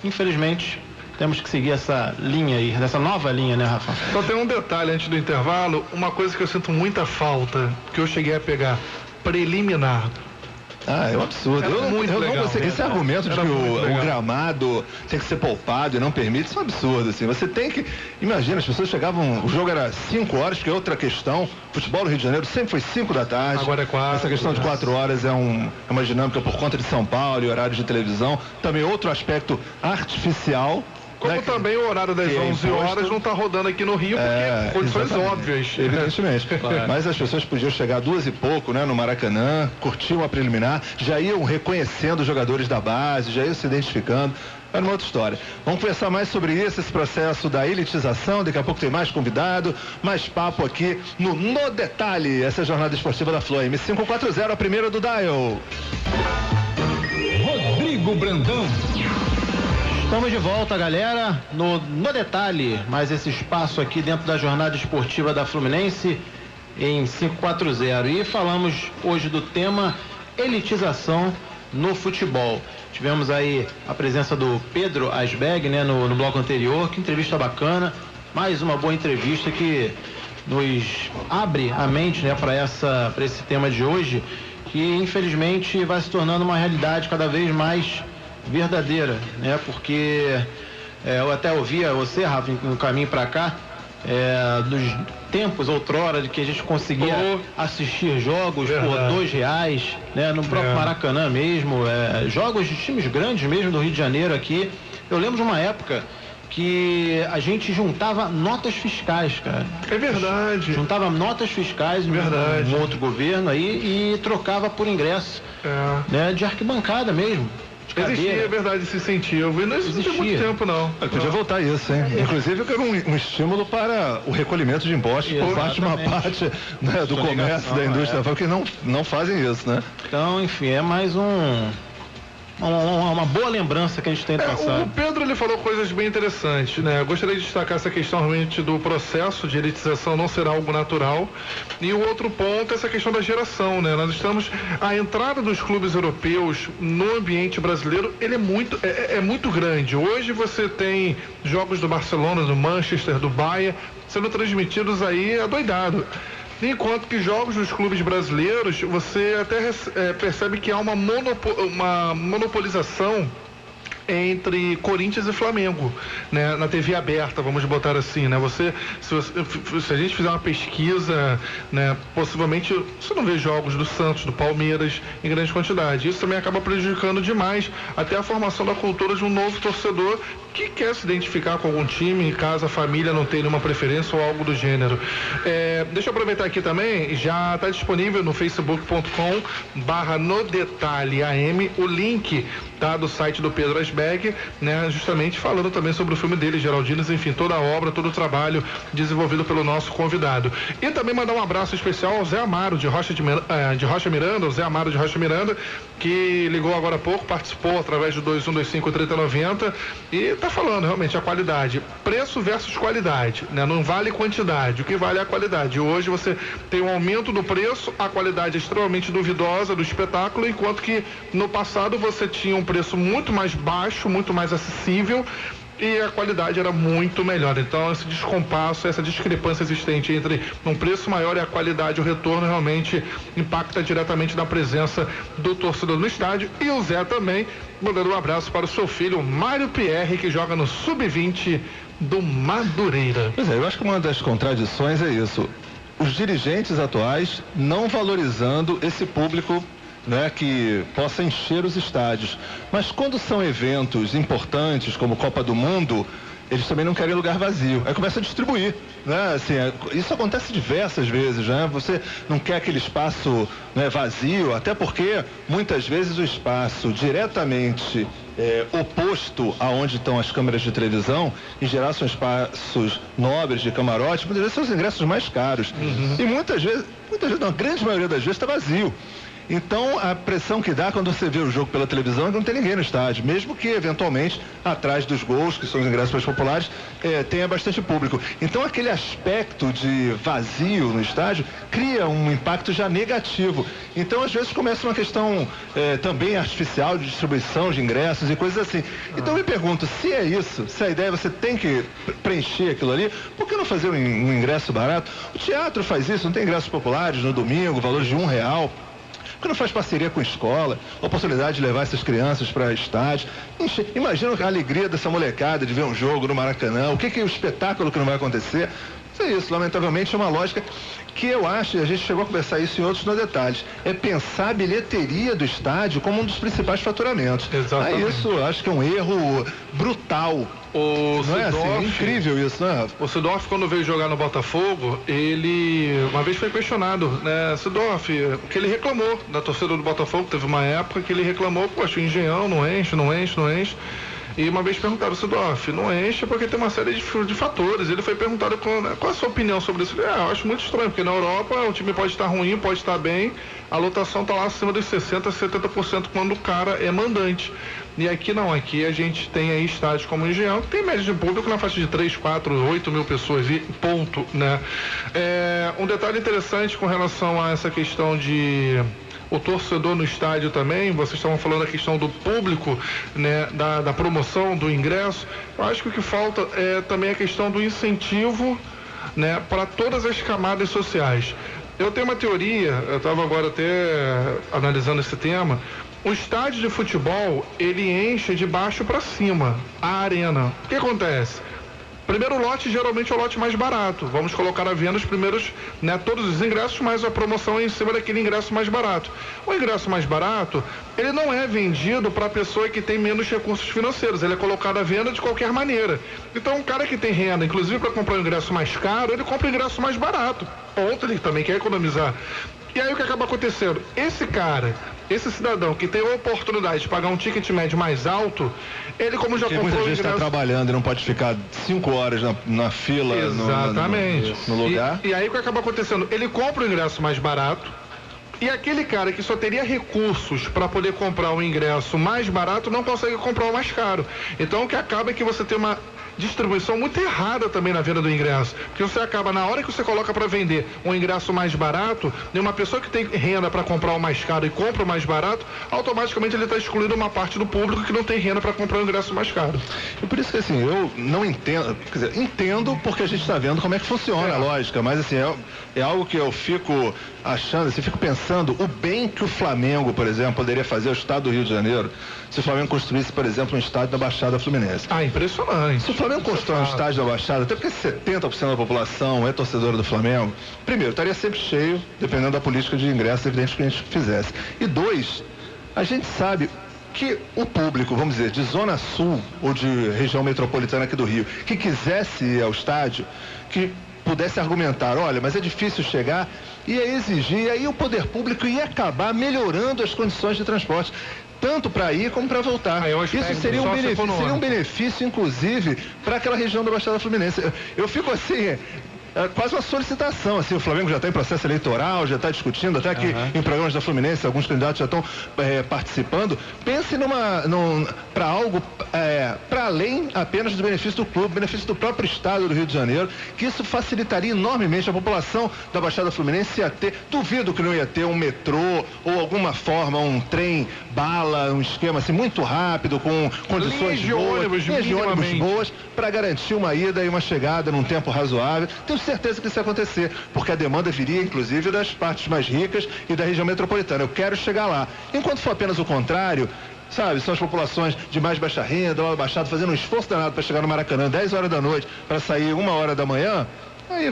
[SPEAKER 4] infelizmente temos que seguir essa linha aí, dessa nova linha, né, Rafa?
[SPEAKER 3] Só tem um detalhe antes do intervalo, uma coisa que eu sinto muita falta, que eu cheguei a pegar, preliminar.
[SPEAKER 2] É um absurdo. Eu não sei, esse argumento de que o gramado tem que ser poupado e não permite, isso é um absurdo, assim. Você tem que... Imagina, as pessoas chegavam... O jogo era 5 horas, que é outra questão. Futebol no Rio de Janeiro sempre foi 5 da tarde.
[SPEAKER 3] Agora é 4.
[SPEAKER 2] Essa questão de 4 horas é uma dinâmica por conta de São Paulo e horário de televisão. Também outro aspecto artificial.
[SPEAKER 3] Como também o horário das 11 horas não está rodando aqui no Rio, porque condições óbvias.
[SPEAKER 2] Evidentemente. Claro. Mas as pessoas podiam chegar 2 e pouco, né, no Maracanã, curtiam a preliminar, já iam reconhecendo os jogadores da base, já iam se identificando. Era uma outra história. Vamos conversar mais sobre isso, esse processo da elitização. Daqui a pouco tem mais convidado, mais papo aqui no Detalhe. Essa é a jornada esportiva da Flo M540, a primeira do Dial.
[SPEAKER 1] Rodrigo Brandão.
[SPEAKER 4] Estamos de volta, galera, no Detalhe, mais esse espaço aqui dentro da jornada esportiva da Fluminense em 540. E falamos hoje do tema elitização no futebol. Tivemos aí a presença do Pedro Asbeg, né, no bloco anterior. Que entrevista bacana, mais uma boa entrevista que nos abre a mente, né, para esse tema de hoje, que infelizmente vai se tornando uma realidade cada vez mais verdadeira, né? Porque eu até ouvia você, Rafa, no caminho para cá, dos tempos outrora de que a gente conseguia assistir jogos por R$2, né? No próprio Maracanã mesmo, jogos de times grandes mesmo do Rio de Janeiro aqui. Eu lembro de uma época que a gente juntava notas fiscais, cara.
[SPEAKER 3] É verdade.
[SPEAKER 4] Juntava notas fiscais no outro governo aí e trocava por ingresso, né? De arquibancada mesmo.
[SPEAKER 3] Existia, é verdade, esse incentivo. E não existe muito tempo, não.
[SPEAKER 2] Podia voltar isso, hein? Inclusive, eu quero um estímulo para o recolhimento de impostos por parte de uma parte, né, do comércio, da indústria, porque não fazem isso, né?
[SPEAKER 4] Então, enfim, é mais uma boa lembrança que a gente tem do passado.
[SPEAKER 3] O Pedro, ele falou coisas bem interessantes, né? Eu gostaria de destacar essa questão realmente do processo de elitização não ser algo natural. E o outro ponto é essa questão da geração, né? Nós estamos... A entrada dos clubes europeus no ambiente brasileiro, ele é muito grande. Hoje você tem jogos do Barcelona, do Manchester, do Bayern, sendo transmitidos aí adoidado. Enquanto que jogos dos clubes brasileiros, você até percebe que há uma monopolização entre Corinthians e Flamengo, né? Na TV aberta, vamos botar assim, né? Se a gente fizer uma pesquisa, né? Possivelmente você não vê jogos do Santos, do Palmeiras em grande quantidade. Isso também acaba prejudicando demais até a formação da cultura de um novo torcedor que quer se identificar com algum time, caso a família não tenha nenhuma preferência ou algo do gênero. Deixa eu aproveitar aqui também, já está disponível no facebook.com/nodetalheam o link, tá, do site do Pedro Asberg, né, justamente falando também sobre o filme dele, Geraldinas, enfim, toda a obra, todo o trabalho desenvolvido pelo nosso convidado. E também mandar um abraço especial ao Zé Amaro de Rocha Miranda, o Zé Amaro de Rocha Miranda, que ligou agora há pouco, participou através do 2125-3090 e tá falando realmente a qualidade, preço versus qualidade, né? Não vale quantidade, o que vale é a qualidade. Hoje você tem um aumento do preço, a qualidade é extremamente duvidosa do espetáculo, enquanto que no passado você tinha um preço muito mais baixo, muito mais acessível e a qualidade era muito melhor. Então esse descompasso, essa discrepância existente entre um preço maior e a qualidade, o retorno realmente impacta diretamente na presença do torcedor no estádio. E o Zé também mandando um abraço para o seu filho Mário Pierre, que joga no Sub-20 do Madureira.
[SPEAKER 2] Pois é, eu acho que uma das contradições é isso, os dirigentes atuais não valorizando esse público, né, que possa encher os estádios. Mas quando são eventos importantes, como Copa do Mundo, eles também não querem lugar vazio. Aí começa a distribuir, né? Assim, isso acontece diversas vezes, né? Você não quer aquele espaço, né, vazio, até porque muitas vezes o espaço diretamente oposto aonde estão as câmeras de televisão, em geral são espaços nobres de camarote, muitas vezes são os ingressos mais caros. E muitas vezes, não, a grande maioria das vezes está vazio. Então, a pressão que dá quando você vê o jogo pela televisão é que não tem ninguém no estádio, mesmo que, eventualmente, atrás dos gols, que são os ingressos mais populares, tenha bastante público. Então, aquele aspecto de vazio no estádio cria um impacto já negativo. Então, às vezes, começa uma questão também artificial de distribuição de ingressos e coisas assim. Então, eu me pergunto, se é isso, se a ideia é você tem que preencher aquilo ali, por que não fazer um ingresso barato? O teatro faz isso, não tem ingressos populares no domingo, valor de R$1. Porque não faz parceria com a escola, a possibilidade de levar essas crianças para estádio. Imagina a alegria dessa molecada de ver um jogo no Maracanã, o que é o espetáculo que não vai acontecer. Isso, lamentavelmente, é uma lógica que eu acho, e a gente chegou a conversar isso em outros detalhes, é pensar a bilheteria do estádio como um dos principais faturamentos.
[SPEAKER 3] Exatamente.
[SPEAKER 2] Isso eu acho que é um erro brutal. Não é assim? Incrível isso, né?
[SPEAKER 3] O Sidorf, quando veio jogar no Botafogo, ele uma vez foi questionado, né? Sidorf, que ele reclamou da torcida do Botafogo, teve uma época que ele reclamou, poxa, o Engenhão não enche. E uma vez perguntaram, Sidorf, não enche porque tem uma série de fatores. Ele foi perguntado qual a sua opinião sobre isso. Eu acho muito estranho, porque na Europa o time pode estar ruim, pode estar bem, a lotação está lá acima dos 60%, 70% quando o cara é mandante. E aqui não, aqui a gente tem aí estádios como o Engenhão, que tem média de público na faixa de 3, 4, 8 mil pessoas e ponto, né? Um detalhe interessante com relação a essa questão de o torcedor no estádio também, vocês estavam falando da questão do público, né, da promoção, do ingresso. Eu acho que o que falta é também a questão do incentivo, né, para todas as camadas sociais. Eu tenho uma teoria, eu estava agora até analisando esse tema. O estádio de futebol, ele enche de baixo para cima, a arena. O que acontece? Primeiro lote geralmente é o lote mais barato. Vamos colocar à venda os primeiros, né, todos os ingressos, mas a promoção é em cima daquele ingresso mais barato. O ingresso mais barato, ele não é vendido para a pessoa que tem menos recursos financeiros. Ele é colocado à venda de qualquer maneira. Então, um cara que tem renda, inclusive para comprar um ingresso mais caro, ele compra o ingresso mais barato. Ponto, ele também quer economizar. E aí o que acaba acontecendo? Esse cidadão que tem a oportunidade de pagar um ticket médio mais alto, ele como já comprou o ingresso...
[SPEAKER 2] muita gente está trabalhando e não pode ficar 5 horas na fila.
[SPEAKER 3] Exatamente.
[SPEAKER 2] No lugar.
[SPEAKER 3] E aí o que acaba acontecendo? Ele compra o ingresso mais barato, e aquele cara que só teria recursos para poder comprar o ingresso mais barato não consegue comprar o mais caro. Então o que acaba é que você tem uma distribuição muito errada também na venda do ingresso, porque você acaba, na hora que você coloca para vender um ingresso mais barato, e uma pessoa que tem renda para comprar o mais caro e compra o mais barato, automaticamente ele está excluindo uma parte do público que não tem renda para comprar o ingresso mais caro.
[SPEAKER 2] E por isso que assim, eu não entendo, quer dizer, entendo porque a gente está vendo como é que funciona a lógica, mas assim, é algo que eu fico achando, assim, fico pensando o bem que o Flamengo, por exemplo, poderia fazer ao estado do Rio de Janeiro se o Flamengo construísse, por exemplo, um estádio da Baixada Fluminense.
[SPEAKER 3] Impressionante.
[SPEAKER 2] Se o Flamengo constrói um estádio da Baixada, até porque 70% da população é torcedora do Flamengo, primeiro, estaria sempre cheio, dependendo da política de ingresso, evidente que a gente fizesse. E 2, a gente sabe que o público, vamos dizer, de Zona Sul ou de região metropolitana aqui do Rio, que quisesse ir ao estádio, que pudesse argumentar, olha, mas é difícil chegar, ia exigir, e aí o poder público ia acabar melhorando as condições de transporte, tanto para ir como para voltar. Isso seria um benefício, inclusive, para aquela região da Baixada Fluminense. Eu fico assim, quase uma solicitação, assim, o Flamengo já está em processo eleitoral, já está discutindo, até aqui em programas da Fluminense, alguns candidatos já estão participando. Pense para algo para além apenas do benefício do clube, benefício do próprio estado do Rio de Janeiro, que isso facilitaria enormemente a população da Baixada Fluminense ia ter, duvido que não ia ter um metrô ou alguma forma, um trem bala, um esquema assim muito rápido, com condições linhas de ônibus boas, para garantir uma ida e uma chegada num tempo razoável. Tenho certeza que isso ia acontecer, porque a demanda viria, inclusive, das partes mais ricas e da região metropolitana. Eu quero chegar lá. Enquanto for apenas o contrário, sabe, são as populações de mais baixa renda, ou Baixada, fazendo um esforço danado para chegar no Maracanã 10 horas da noite, para sair 1 hora da manhã, aí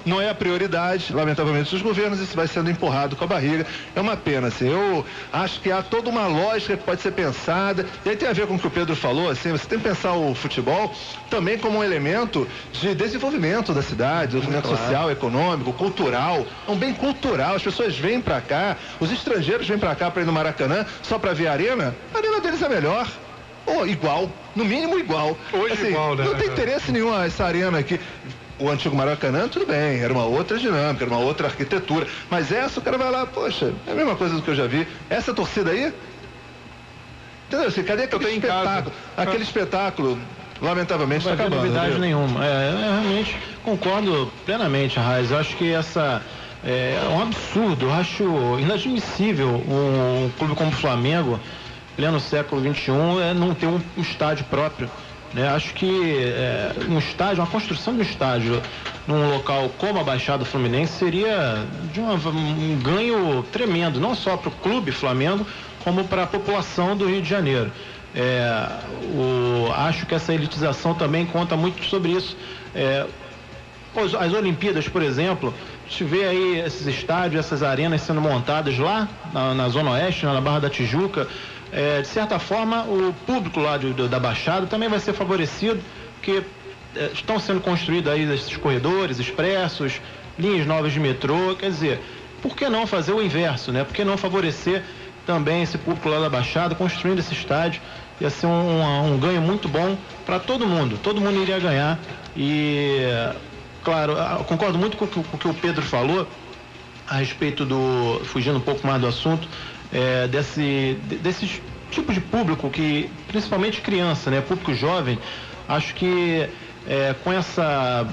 [SPEAKER 2] não é a prioridade, lamentavelmente, dos governos, isso vai sendo empurrado com a barriga. É uma pena, assim, eu acho que há toda uma lógica que pode ser pensada, e aí tem a ver com o que o Pedro falou, assim, você tem que pensar o futebol também como um elemento de desenvolvimento da cidade, desenvolvimento social, econômico, cultural, um bem cultural. As pessoas vêm para cá, os estrangeiros vêm para cá para ir no Maracanã só para ver a arena deles é melhor. Ou igual, no mínimo igual.
[SPEAKER 3] Hoje assim, igual, né?
[SPEAKER 2] Não tem interesse nenhum essa arena aqui. O antigo Maracanã, tudo bem, era uma outra dinâmica, era uma outra arquitetura. Mas essa, o cara vai lá, poxa, é a mesma coisa do que eu já vi. Essa torcida aí, entendeu? Assim, cadê aquele espetáculo? Aquele espetáculo, lamentavelmente, está acabando.
[SPEAKER 4] Não vai ter novidade nenhuma. Eu realmente concordo plenamente, Raiz. Eu acho que essa é um absurdo, eu acho inadmissível um clube como o Flamengo, pleno século XXI, não ter um estádio próprio. Acho que um estádio, uma construção de um estádio num local como a Baixada Fluminense seria de um ganho tremendo, não só para o clube Flamengo, como para a população do Rio de Janeiro. Acho que essa elitização também conta muito sobre isso. As Olimpíadas, por exemplo, a gente vê aí esses estádios, essas arenas sendo montadas lá na Zona Oeste, na Barra da Tijuca. De certa forma, o público lá da Baixada também vai ser favorecido, porque estão sendo construídos aí esses corredores expressos, linhas novas de metrô. Quer dizer, por que não fazer o inverso, né? Por que não favorecer também esse público lá da Baixada, construindo esse estádio? Ia ser um ganho muito bom para todo mundo iria ganhar. E, claro, concordo muito com o que o Pedro falou a respeito fugindo um pouco mais do assunto, desses tipos de público, que principalmente criança, né, público jovem. Acho que com essa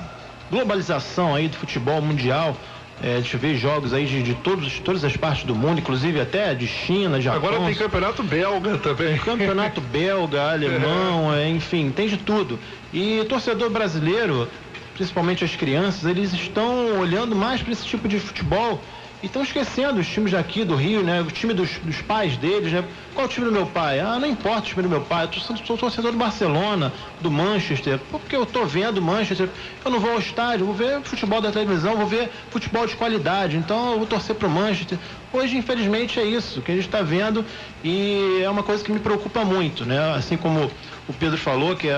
[SPEAKER 4] globalização aí do futebol mundial, a gente vê jogos aí de todas as partes do mundo, inclusive até de China, Japão.
[SPEAKER 3] Agora tem campeonato belga também.
[SPEAKER 4] Campeonato belga, alemão, enfim, tem de tudo. E torcedor brasileiro principalmente as crianças, eles estão olhando mais para esse tipo de futebol e estão esquecendo os times daqui do Rio, né? O time dos pais deles, né? Qual é o time do meu pai? Ah, não importa o time do meu pai, eu sou torcedor do Barcelona, do Manchester, porque eu tô vendo Manchester, eu não vou ao estádio, vou ver futebol da televisão, vou ver futebol de qualidade, então eu vou torcer pro Manchester. Hoje, infelizmente, é isso que a gente está vendo e é uma coisa que me preocupa muito, né? Assim como o Pedro falou, que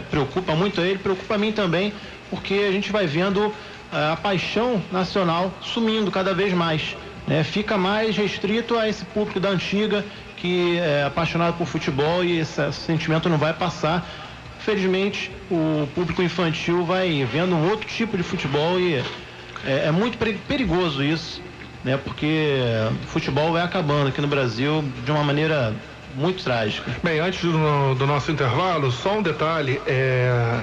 [SPEAKER 4] preocupa muito a ele, preocupa a mim também, porque a gente vai vendo a paixão nacional sumindo cada vez mais, né? Fica mais restrito a esse público da antiga que é apaixonado por futebol e esse sentimento não vai passar. Felizmente, o público infantil vai vendo um outro tipo de futebol e é muito perigoso isso, né? Porque o futebol vai acabando aqui no Brasil de uma maneira muito trágica.
[SPEAKER 3] Bem, antes do nosso intervalo, só um detalhe,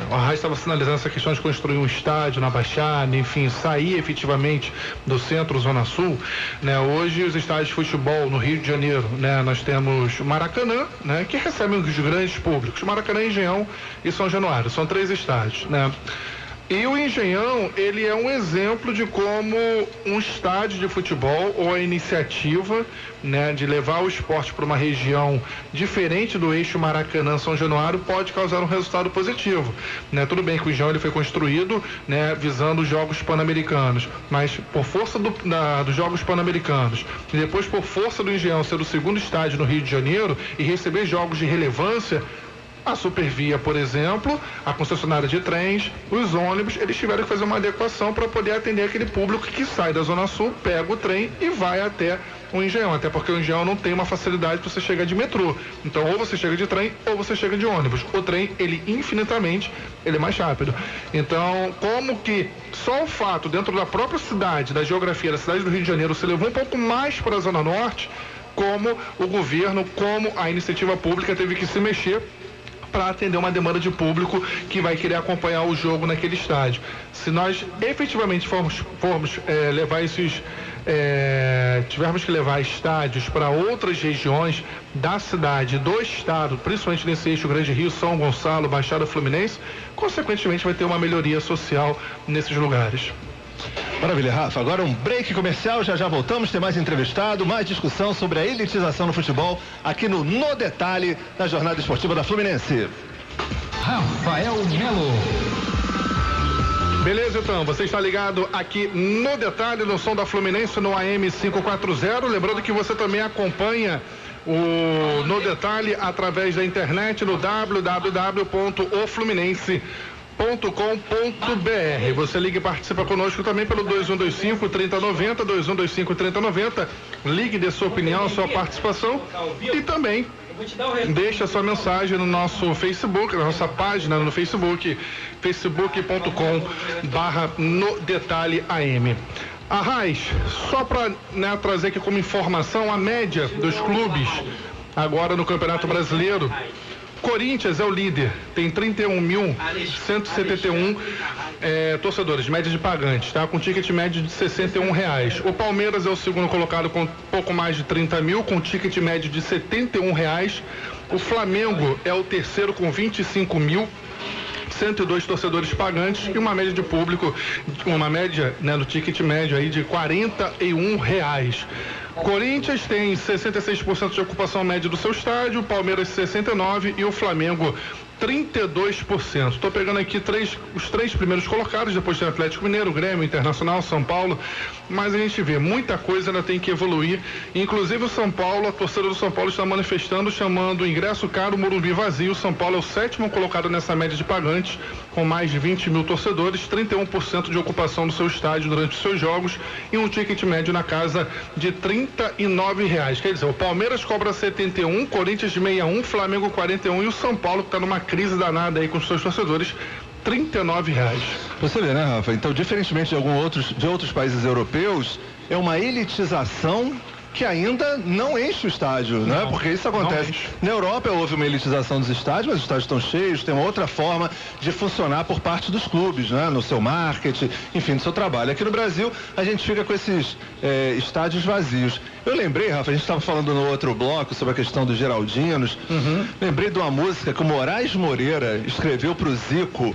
[SPEAKER 3] o Arraes estava sinalizando essa questão de construir um estádio na Baixada, enfim, sair efetivamente do centro Zona Sul, né? Hoje os estádios de futebol no Rio de Janeiro, né? Nós temos Maracanã, né? Que recebe os grandes públicos, Maracanã, Engenhão e São Januário, são 3 estádios, né? E o Engenhão, ele é um exemplo de como um estádio de futebol ou a iniciativa, né, de levar o esporte para uma região diferente do eixo Maracanã-São Januário pode causar um resultado positivo, né? Tudo bem que o Engenhão ele foi construído, né, visando os Jogos Pan-Americanos, mas por força dos Jogos Pan-Americanos e depois por força do Engenhão ser o segundo estádio no Rio de Janeiro e receber jogos de relevância, a Supervia, por exemplo, a concessionária de trens, os ônibus, eles tiveram que fazer uma adequação para poder atender aquele público que sai da Zona Sul, pega o trem e vai até o Engenhão, até porque o Engenhão não tem uma facilidade para você chegar de metrô. Então, ou você chega de trem, ou você chega de ônibus. O trem, ele infinitamente, ele é mais rápido. Então, como que só o fato, dentro da própria cidade, da geografia da cidade do Rio de Janeiro, se levou um pouco mais para a Zona Norte, como o governo, como a iniciativa pública teve que se mexer para atender uma demanda de público que vai querer acompanhar o jogo naquele estádio. Se nós efetivamente formos levar tivermos que levar estádios para outras regiões da cidade, do estado, principalmente nesse eixo Grande Rio, São Gonçalo, Baixada Fluminense, consequentemente vai ter uma melhoria social nesses lugares.
[SPEAKER 2] Maravilha, Rafa. Agora um break comercial, já voltamos, tem mais entrevistado, mais discussão sobre a elitização no futebol aqui no Detalhe, na Jornada Esportiva da Fluminense.
[SPEAKER 1] Rafael Melo.
[SPEAKER 3] Beleza, então, você está ligado aqui no Detalhe, no som da Fluminense, no AM 540, lembrando que você também acompanha o No Detalhe através da internet no www.ofluminense.com.br. Você liga e participa conosco também pelo 2125-3090, 2125-3090. Ligue, dê sua opinião, sua participação e também deixa sua mensagem no nosso Facebook, na nossa página no Facebook, facebook.com/No Detalhe AM. Arraes, só para trazer aqui como informação a média dos clubes agora no Campeonato Brasileiro. Corinthians é o líder, tem 31.171 torcedores, média de pagantes, tá? Com ticket médio de R$61. O Palmeiras é o segundo colocado com pouco mais de 30 mil, com ticket médio de R$71. O Flamengo é o terceiro com 25.102 torcedores pagantes e uma média de público, uma média, né, no ticket médio aí de R$41. Corinthians tem 66% de ocupação média do seu estádio, Palmeiras 69% e o Flamengo 32%. Estou pegando aqui os três primeiros colocados, depois tem Atlético Mineiro, Grêmio, Internacional, São Paulo, mas a gente vê, muita coisa ainda tem que evoluir, inclusive o São Paulo, a torcida do São Paulo está manifestando, chamando o ingresso caro, Morumbi vazio. O São Paulo é o sétimo colocado nessa média de pagantes, com mais de 20 mil torcedores, 31% de ocupação do seu estádio durante os seus jogos e um ticket médio na casa de R$39. Quer dizer, o Palmeiras cobra 71, Corinthians 61, Flamengo 41 e o São Paulo, que está numa crise danada aí com os seus torcedores, R$39.
[SPEAKER 2] Você vê, né, Rafa? Então, diferentemente de outros países europeus, é uma elitização que ainda não enche o estádio, né? Porque isso acontece. Na Europa houve uma elitização dos estádios, mas os estádios estão cheios, tem uma outra forma de funcionar por parte dos clubes, né? No seu marketing, enfim, no seu trabalho. Aqui no Brasil, a gente fica com esses estádios vazios. Eu lembrei, Rafa, a gente estava falando no outro bloco sobre a questão dos Geraldinos. Lembrei de uma música que o Moraes Moreira escreveu pro Zico,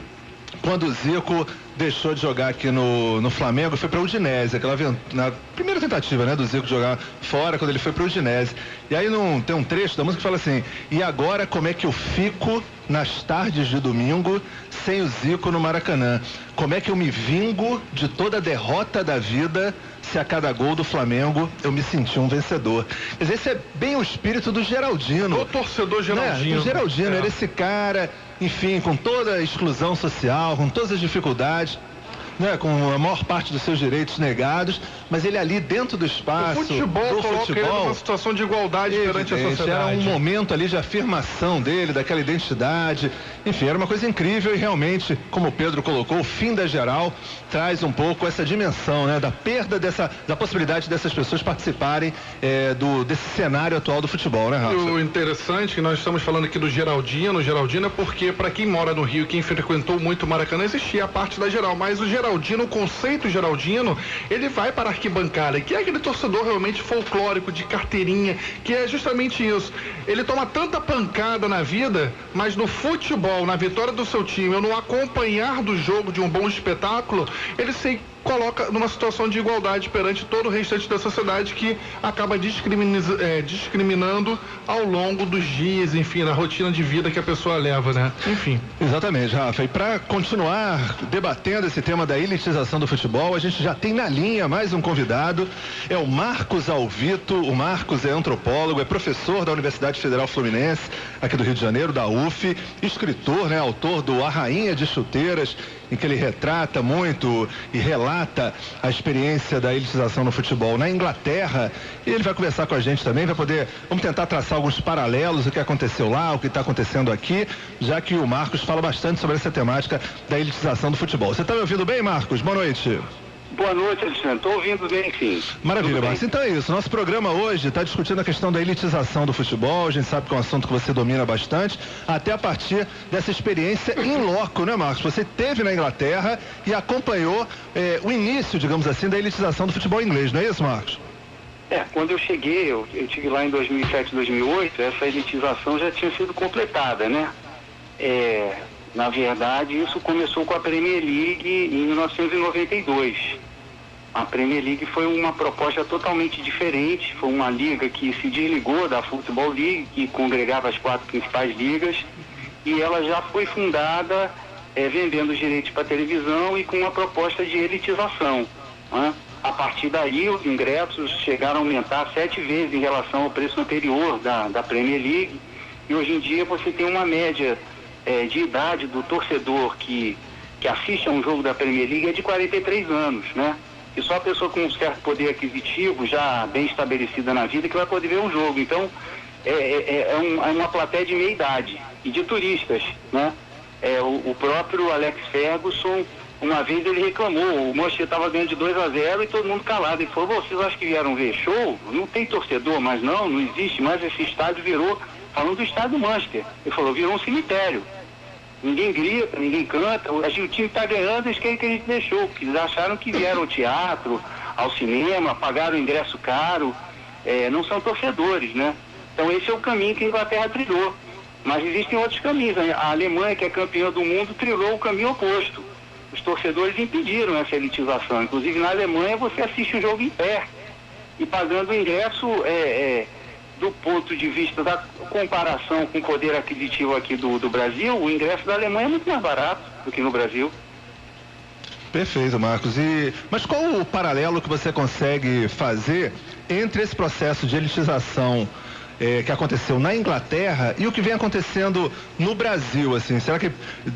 [SPEAKER 2] quando o Zico deixou de jogar aqui no Flamengo, foi para o Udinese, na primeira tentativa, né, do Zico de jogar fora, quando ele foi para o Udinese. E aí tem um trecho da música que fala assim: e agora como é que eu fico nas tardes de domingo sem o Zico no Maracanã? Como é que eu me vingo de toda a derrota da vida se a cada gol do Flamengo eu me senti um vencedor? Quer dizer, esse é bem o espírito do Geraldino.
[SPEAKER 3] O torcedor Geraldino.
[SPEAKER 2] Né? O Geraldino era esse cara, enfim, com toda a exclusão social, com todas as dificuldades, né, com a maior parte dos seus direitos negados, mas ele ali dentro do espaço
[SPEAKER 3] o futebol coloca ele numa situação de igualdade perante a sociedade.
[SPEAKER 2] Era um momento ali de afirmação dele, daquela identidade, enfim, era uma coisa incrível e realmente, como o Pedro colocou, o fim da geral traz um pouco essa dimensão, né, da perda da possibilidade dessas pessoas participarem desse cenário atual do futebol, né, Rafa?
[SPEAKER 3] O interessante é que nós estamos falando aqui do Geraldino é porque para quem mora no Rio, quem frequentou muito o Maracanã, existia a parte da geral, mas o Geraldino, o conceito Geraldino, ele vai para a arquibancada, que é aquele torcedor realmente folclórico, de carteirinha, que é justamente isso. Ele toma tanta pancada na vida, mas no futebol, na vitória do seu time, ou no acompanhar do jogo de um bom espetáculo, ele se coloca numa situação de igualdade perante todo o restante da sociedade, que acaba discriminando ao longo dos dias, enfim, na rotina de vida que a pessoa leva, né? Enfim.
[SPEAKER 2] Exatamente, Rafa. E para continuar debatendo esse tema da elitização do futebol, a gente já tem na linha mais um convidado, é o Marcos Alvito. O Marcos é antropólogo, é professor da Universidade Federal Fluminense, aqui do Rio de Janeiro, da UF, escritor, né, autor do A Rainha de Chuteiras, em que ele retrata muito e relata a experiência da elitização no futebol na Inglaterra, e ele vai conversar com a gente também, vamos tentar traçar alguns paralelos, o que aconteceu lá, o que está acontecendo aqui, já que o Marcos fala bastante sobre essa temática da elitização do futebol. Você está me ouvindo bem, Marcos? Boa noite.
[SPEAKER 6] Boa noite, Alexandre. Estou ouvindo bem, sim.
[SPEAKER 2] Maravilha, Marcos. Então é isso. Nosso programa hoje está discutindo a questão da elitização do futebol. A gente sabe que é um assunto que você domina bastante, até a partir dessa experiência in loco, né, Marcos? Você esteve na Inglaterra e acompanhou o início, digamos assim, da elitização do futebol inglês, não é isso, Marcos?
[SPEAKER 6] Quando eu cheguei, eu estive lá em 2007, 2008, essa elitização já tinha sido completada, né? Na verdade, isso começou com a Premier League em 1992. A Premier League foi uma proposta totalmente diferente, foi uma liga que se desligou da Football League, que congregava as 4 principais ligas, e ela já foi fundada vendendo os direitos para televisão e com uma proposta de elitização, né? A partir daí, os ingressos chegaram a aumentar 7 vezes em relação ao preço anterior da Premier League, e hoje em dia você tem uma média de idade do torcedor que assiste a um jogo da Premier League é de 43 anos, né? E só a pessoa com um certo poder aquisitivo, já bem estabelecida na vida, que vai poder ver um jogo. Então, é uma plateia de meia idade e de turistas, né? O próprio Alex Ferguson, uma vez ele reclamou, o Manchester estava ganhando de 2-0 e todo mundo calado. Ele falou: vocês acham que vieram ver show? Não tem torcedor, mas não existe mais. Esse estádio virou, falando do estádio do Manchester, ele falou, virou um cemitério. Ninguém grita, ninguém canta, o time está ganhando, eles querem que a gente deixou, porque eles acharam que vieram ao teatro, ao cinema, pagaram ingresso caro, não são torcedores, né? Então esse é o caminho que a Inglaterra trilhou. Mas existem outros caminhos. A Alemanha, que é campeã do mundo, trilhou o caminho oposto. Os torcedores impediram essa elitização. Inclusive na Alemanha você assiste o jogo em pé e pagando o ingresso do ponto de vista da comparação com o poder aquisitivo aqui do Brasil, o ingresso da Alemanha é muito mais barato do que no Brasil.
[SPEAKER 2] Perfeito, Marcos. Mas qual o paralelo que você consegue fazer entre esse processo de elitização que aconteceu na Inglaterra e o que vem acontecendo no Brasil, assim? Será que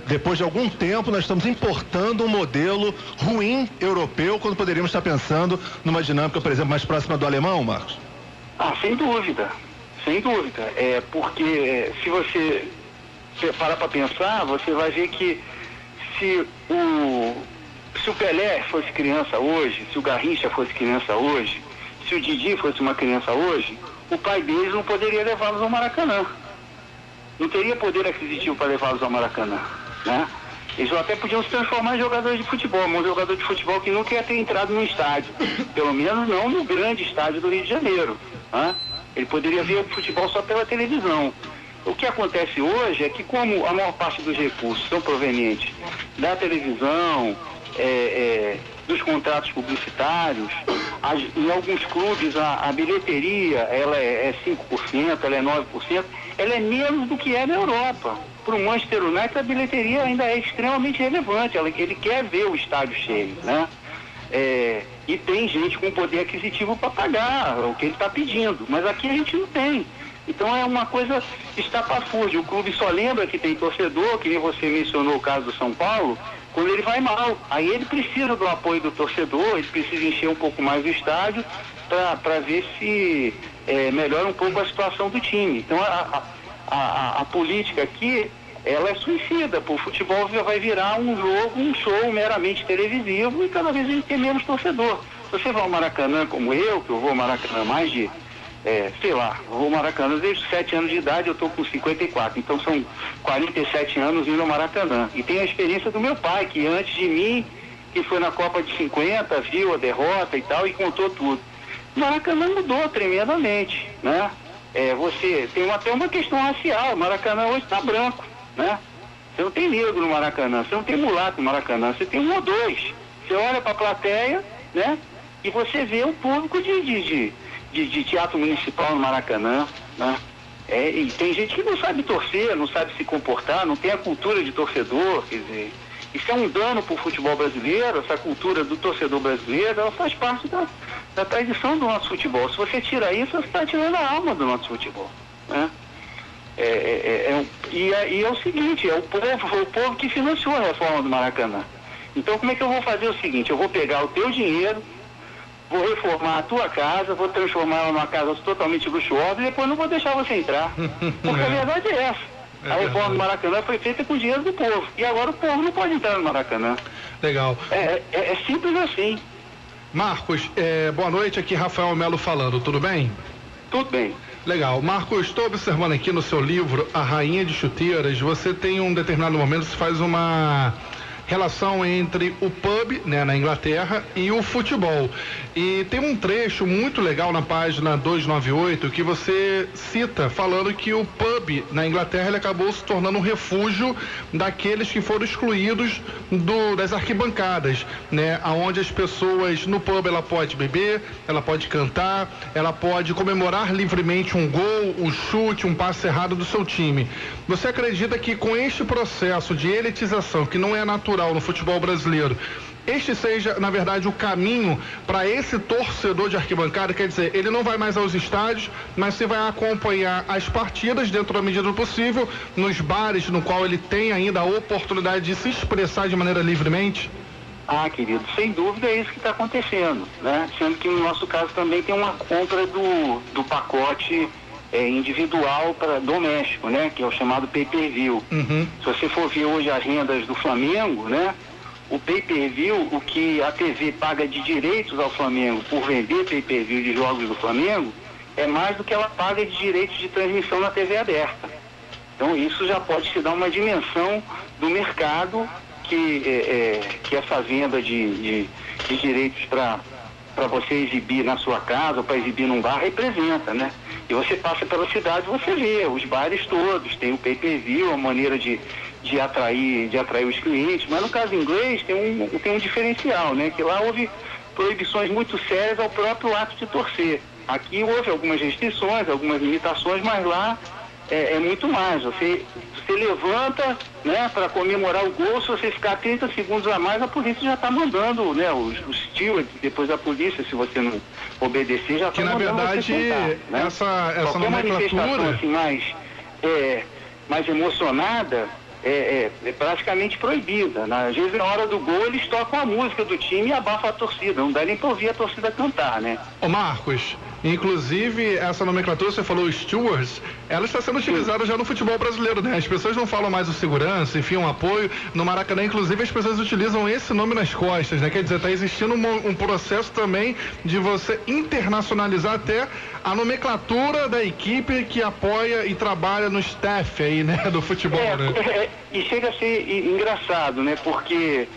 [SPEAKER 2] depois de algum tempo nós estamos importando um modelo ruim europeu, quando poderíamos estar pensando numa dinâmica, por exemplo, mais próxima do alemão, Marcos?
[SPEAKER 6] Sem dúvida, sem dúvida. Porque se você parar para pensar, você vai ver que se o Pelé fosse criança hoje, se o Garrincha fosse criança hoje, se o Didi fosse uma criança hoje, o pai deles não poderia levá-los ao Maracanã. Não teria poder aquisitivo para levá-los ao Maracanã, né? Eles até podiam se transformar em jogadores de futebol, mas um jogador de futebol que nunca ia ter entrado no estádio, pelo menos não no grande estádio do Rio de Janeiro, né? Ele poderia ver o futebol só pela televisão. O que acontece hoje é que, como a maior parte dos recursos são provenientes da televisão, dos contratos publicitários. Em alguns clubes a bilheteria ela é 5%, ela é 9%, ela é menos do que é na Europa. Para o Manchester United a bilheteria ainda é extremamente relevante, ele quer ver o estádio cheio, né? E tem gente com poder aquisitivo para pagar o que ele está pedindo, mas aqui a gente não tem. Então é uma coisa estapafúrdia. O clube só lembra que tem torcedor, que nem você mencionou o caso do São Paulo, quando ele vai mal. Aí ele precisa do apoio do torcedor, ele precisa encher um pouco mais o estádio para ver se melhora um pouco a situação do time. Então a política aqui, ela é suicida. O futebol vai virar um show meramente televisivo e cada vez a gente tem menos torcedor. Se você vai ao Maracanã como eu, que eu vou ao Maracanã mais de, eu vou ao Maracanã desde 7 anos de idade, eu estou com 54, então são 47 anos indo ao Maracanã. E tem a experiência do meu pai, que antes de mim, que foi na Copa de 50, viu a derrota e tal, e contou tudo. O Maracanã mudou tremendamente, né? Você tem até uma questão racial, o Maracanã hoje está branco, né? Você não tem negro no Maracanã, você não tem mulato no Maracanã, você tem 1 ou 2. Você olha para a plateia, né? E você vê o público de teatro municipal no Maracanã, né? E tem gente que não sabe torcer, não sabe se comportar, não tem a cultura de torcedor, quer dizer, isso é um dano para o futebol brasileiro. Essa cultura do torcedor brasileiro, ela faz parte da tradição do nosso futebol. Se você tira isso, você está tirando a alma do nosso futebol, né? E é o seguinte, é o povo que financiou a reforma do Maracanã. Então como é que eu vou fazer o seguinte? Eu vou pegar o teu dinheiro, vou reformar a tua casa, vou transformar ela numa casa totalmente luxuosa e depois não vou deixar você entrar. Porque a verdade é essa. A reforma do Maracanã foi feita com o dinheiro do povo. E agora o povo não pode entrar no Maracanã.
[SPEAKER 3] Legal.
[SPEAKER 6] É simples assim.
[SPEAKER 3] Marcos, boa noite, aqui Rafael Melo falando, tudo bem?
[SPEAKER 6] Tudo bem.
[SPEAKER 3] Legal. Marcos, estou observando aqui no seu livro, A Rainha de Chuteiras, você tem um determinado momento, você faz uma relação entre o pub, né, na Inglaterra, e o futebol. E tem um trecho muito legal na página 298 que você cita, falando que o pub na Inglaterra ele acabou se tornando um refúgio daqueles que foram excluídos das arquibancadas, né, aonde as pessoas no pub ela pode beber, ela pode cantar, ela pode comemorar livremente um gol, um chute, um passe errado do seu time. Você acredita que com este processo de elitização que não é natural no futebol brasileiro, este seja, na verdade, o caminho para esse torcedor de arquibancada? Quer dizer, ele não vai mais aos estádios, mas você vai acompanhar as partidas dentro da medida do possível, nos bares no qual ele tem ainda a oportunidade de se expressar de maneira livremente?
[SPEAKER 6] Ah, querido, sem dúvida é isso que está acontecendo, né? Sendo que no nosso caso também tem uma compra do pacote individual para doméstico, né? Que é o chamado pay-per-view.
[SPEAKER 3] Uhum.
[SPEAKER 6] Se você for ver hoje as rendas do Flamengo, né? O pay-per-view, o que a TV paga de direitos ao Flamengo por vender pay-per-view de jogos do Flamengo, é mais do que ela paga de direitos de transmissão na TV aberta. Então isso já pode te dar uma dimensão do mercado que essa venda de direitos para você exibir na sua casa ou para exibir num bar representa, né? E você passa pela cidade, você vê os bares todos, tem o pay-per-view, a maneira de atrair os clientes, mas no caso inglês tem um diferencial, né? Que lá houve proibições muito sérias ao próprio ato de torcer. Aqui houve algumas restrições, algumas limitações, mas lá é muito mais. Você levanta, né, para comemorar o gol, se você ficar 30 segundos a mais, a polícia já está mandando, né, os stewards, depois da polícia, se você não obedecer, já está mandando.
[SPEAKER 3] Que na verdade,
[SPEAKER 6] você sentar, né?
[SPEAKER 3] essa
[SPEAKER 6] manifestação assim, mais emocionada é praticamente proibida. Às vezes na hora do gol eles tocam a música do time e abafam a torcida, não dá nem para ouvir a torcida cantar, né?
[SPEAKER 3] Ô Marcos, inclusive essa nomenclatura, você falou stewards, ela está sendo utilizada já no futebol brasileiro, né? As pessoas não falam mais o segurança, enfim, um apoio. No Maracanã, inclusive, as pessoas utilizam esse nome nas costas, né? Quer dizer, está existindo um processo também de você internacionalizar até a nomenclatura da equipe que apoia e trabalha no staff aí, né? Do futebol, né?
[SPEAKER 6] E chega a ser engraçado, né? Porque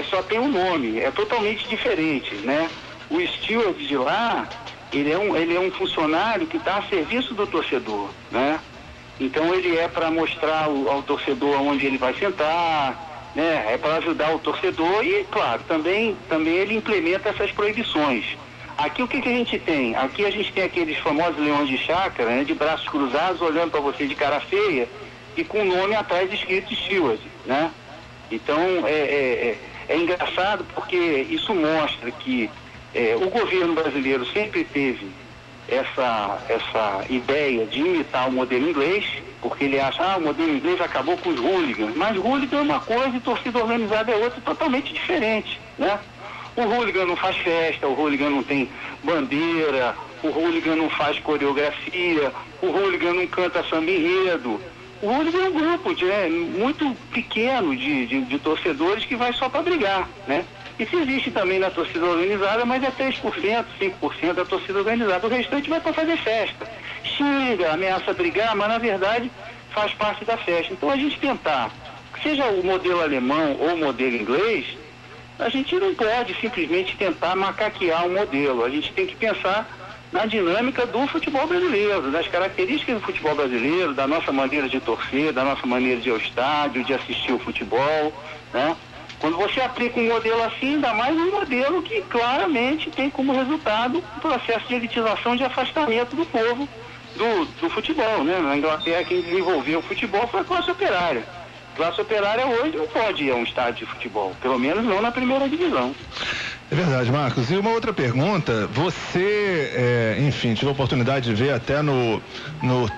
[SPEAKER 6] só tem um nome, é totalmente diferente, né? O steward de lá, ele é um funcionário que está a serviço do torcedor, né? Então ele é para mostrar ao torcedor onde ele vai sentar, né? É para ajudar o torcedor e, claro, também ele implementa essas proibições. Aqui o que a gente tem? Aqui a gente tem aqueles famosos leões de chácara, né, de braços cruzados, olhando para você de cara feia e com o nome atrás escrito Steward, né? Então é engraçado porque isso mostra que o governo brasileiro sempre teve essa ideia de imitar o modelo inglês, porque ele acha, o modelo inglês acabou com os hooligans, mas hooligan é uma coisa e torcida organizada é outra totalmente diferente, né? O hooligan não faz festa, o hooligan não tem bandeira, o hooligan não faz coreografia, o hooligan não canta samba enredo. O hooligan é um grupo muito pequeno de torcedores que vai só para brigar, né? Isso existe também na torcida organizada, mas é 3%, 5% da torcida organizada. O restante vai para fazer festa. Xinga, ameaça brigar, mas na verdade faz parte da festa. Então a gente tentar, seja o modelo alemão ou o modelo inglês, a gente não pode simplesmente tentar macaquear um modelo. A gente tem que pensar na dinâmica do futebol brasileiro, das características do futebol brasileiro, da nossa maneira de torcer, da nossa maneira de ir ao estádio, de assistir o futebol, né? Quando você aplica um modelo assim, ainda mais um modelo que claramente tem como resultado um processo de elitização, de afastamento do povo do futebol, né? Na Inglaterra, quem desenvolveu o futebol foi a classe operária. A classe operária hoje não pode ir a um estádio de futebol, pelo menos não na primeira divisão.
[SPEAKER 2] É verdade, Marcos. E uma outra pergunta, você, enfim, tive a oportunidade de ver até no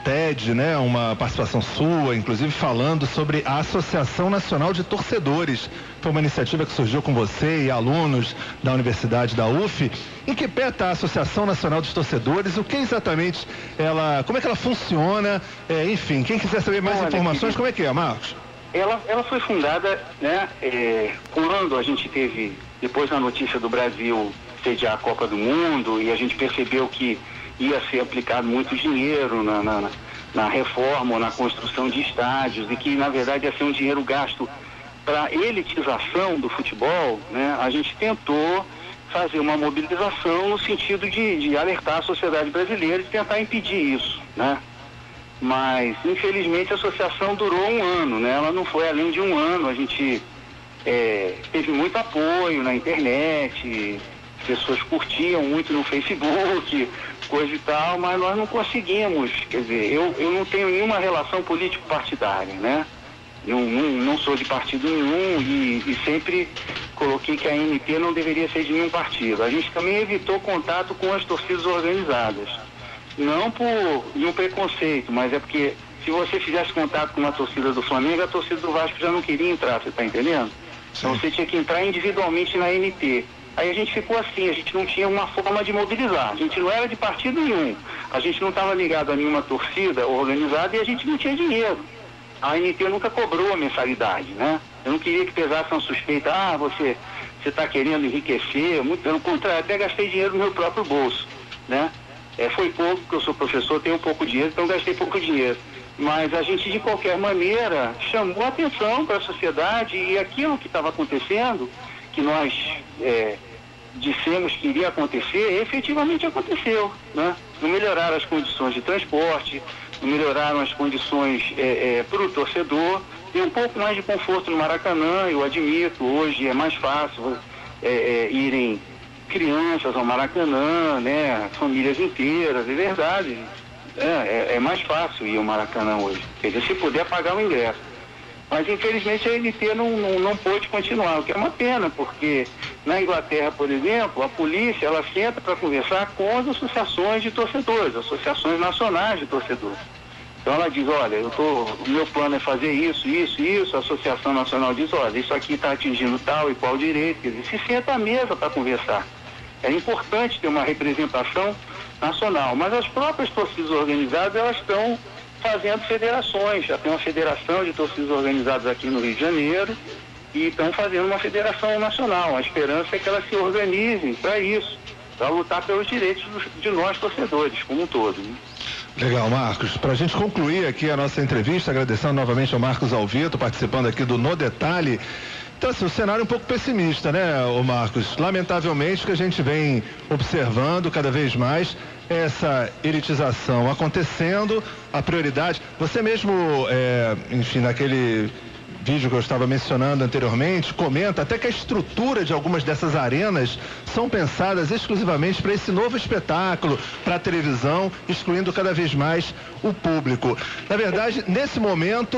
[SPEAKER 2] TED, né, uma participação sua, inclusive falando sobre a Associação Nacional de Torcedores. Foi uma iniciativa que surgiu com você e alunos da Universidade da UF. Em que pé está a Associação Nacional dos Torcedores? O que exatamente como é que ela funciona? Enfim, quem quiser saber mais informações, como é que é, Marcos?
[SPEAKER 6] Ela foi fundada, né, quando a gente teve, depois da notícia do Brasil sediar a Copa do Mundo, e a gente percebeu que ia ser aplicado muito dinheiro na reforma ou na construção de estádios, e que na verdade ia ser um dinheiro gasto para elitização do futebol, né, a gente tentou fazer uma mobilização no sentido de alertar a sociedade brasileira e tentar impedir isso, né? Mas, infelizmente, a associação durou um ano, né? Ela não foi além de um ano. A gente teve muito apoio na internet, pessoas curtiam muito no Facebook, coisa e tal, mas nós não conseguimos. Quer dizer, eu não tenho nenhuma relação político-partidária, né? Não sou de partido nenhum e sempre coloquei que a ANP não deveria ser de nenhum partido. A gente também evitou contato com as torcidas organizadas. Não por nenhum preconceito, mas é porque se você fizesse contato com uma torcida do Flamengo, a torcida do Vasco já não queria entrar, você está entendendo? Então você tinha que entrar individualmente na ANP. Aí a gente ficou assim, a gente não tinha uma forma de mobilizar, a gente não era de partido nenhum, a gente não estava ligado a nenhuma torcida organizada e a gente não tinha dinheiro. A ANP nunca cobrou a mensalidade, né? Eu não queria que pesasse uma suspeita, você está querendo enriquecer, muito pelo contrário, até gastei dinheiro no meu próprio bolso, né? Foi pouco, porque eu sou professor, tenho pouco dinheiro, então gastei pouco dinheiro. Mas a gente, de qualquer maneira, chamou a atenção para a sociedade e aquilo que estava acontecendo, que nós dissemos que iria acontecer, efetivamente aconteceu, né? Não melhoraram as condições de transporte, não melhoraram as condições para o torcedor, tem um pouco mais de conforto no Maracanã, eu admito, hoje é mais fácil irem crianças ao Maracanã, né? Famílias inteiras, é verdade. É mais fácil ir ao Maracanã hoje. Quer dizer, se puder pagar o ingresso. Mas infelizmente a ANP não pôde continuar, o que é uma pena, porque na Inglaterra, por exemplo, a polícia ela senta para conversar com as associações de torcedores, associações nacionais de torcedores. Então ela diz, olha, o meu plano é fazer isso, a Associação Nacional diz, olha, isso aqui está atingindo tal e qual direito, quer dizer, se senta à mesa para conversar. É importante ter uma representação nacional, mas as próprias torcidas organizadas, elas estão fazendo federações, já tem uma federação de torcidas organizadas aqui no Rio de Janeiro e estão fazendo uma federação nacional. A esperança é que elas se organizem para isso, para lutar pelos direitos de nós torcedores, como um todo, né?
[SPEAKER 2] Legal, Marcos. Para a gente concluir aqui a nossa entrevista, agradecendo novamente ao Marcos Alvito, participando aqui do No Detalhe. Então, assim, o cenário é um pouco pessimista, né, ô Marcos? Lamentavelmente, que a gente vem observando cada vez mais essa elitização acontecendo, a prioridade. Você mesmo, enfim, naquele vídeo que eu estava mencionando anteriormente, comenta até que a estrutura de algumas dessas arenas são pensadas exclusivamente para esse novo espetáculo, para a televisão, excluindo cada vez mais o público. Na verdade, nesse momento,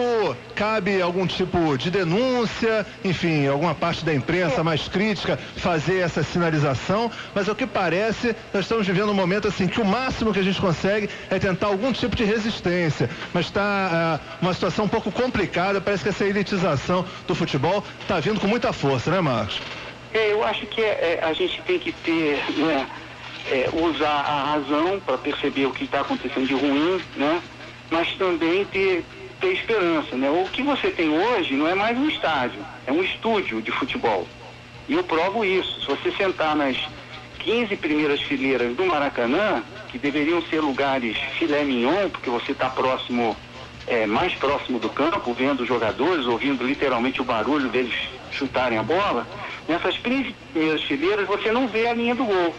[SPEAKER 2] cabe algum tipo de denúncia, enfim, alguma parte da imprensa mais crítica fazer essa sinalização, mas ao que parece, nós estamos vivendo um momento assim que o máximo que a gente consegue é tentar algum tipo de resistência, mas está uma situação um pouco complicada, parece que essa elitização do futebol está vindo com muita força, né, Marcos?
[SPEAKER 6] Eu acho que a gente tem que ter, né, usar a razão para perceber o que está acontecendo de ruim, né, mas também ter esperança, né? O que você tem hoje não é mais um estádio, é um estúdio de futebol. E eu provo isso. Se você sentar nas 15 primeiras fileiras do Maracanã, que deveriam ser lugares filé mignon, porque você está próximo, mais próximo do campo, vendo os jogadores, ouvindo literalmente o barulho deles chutarem a bola, nessas primeiras fileiras você não vê a linha do gol.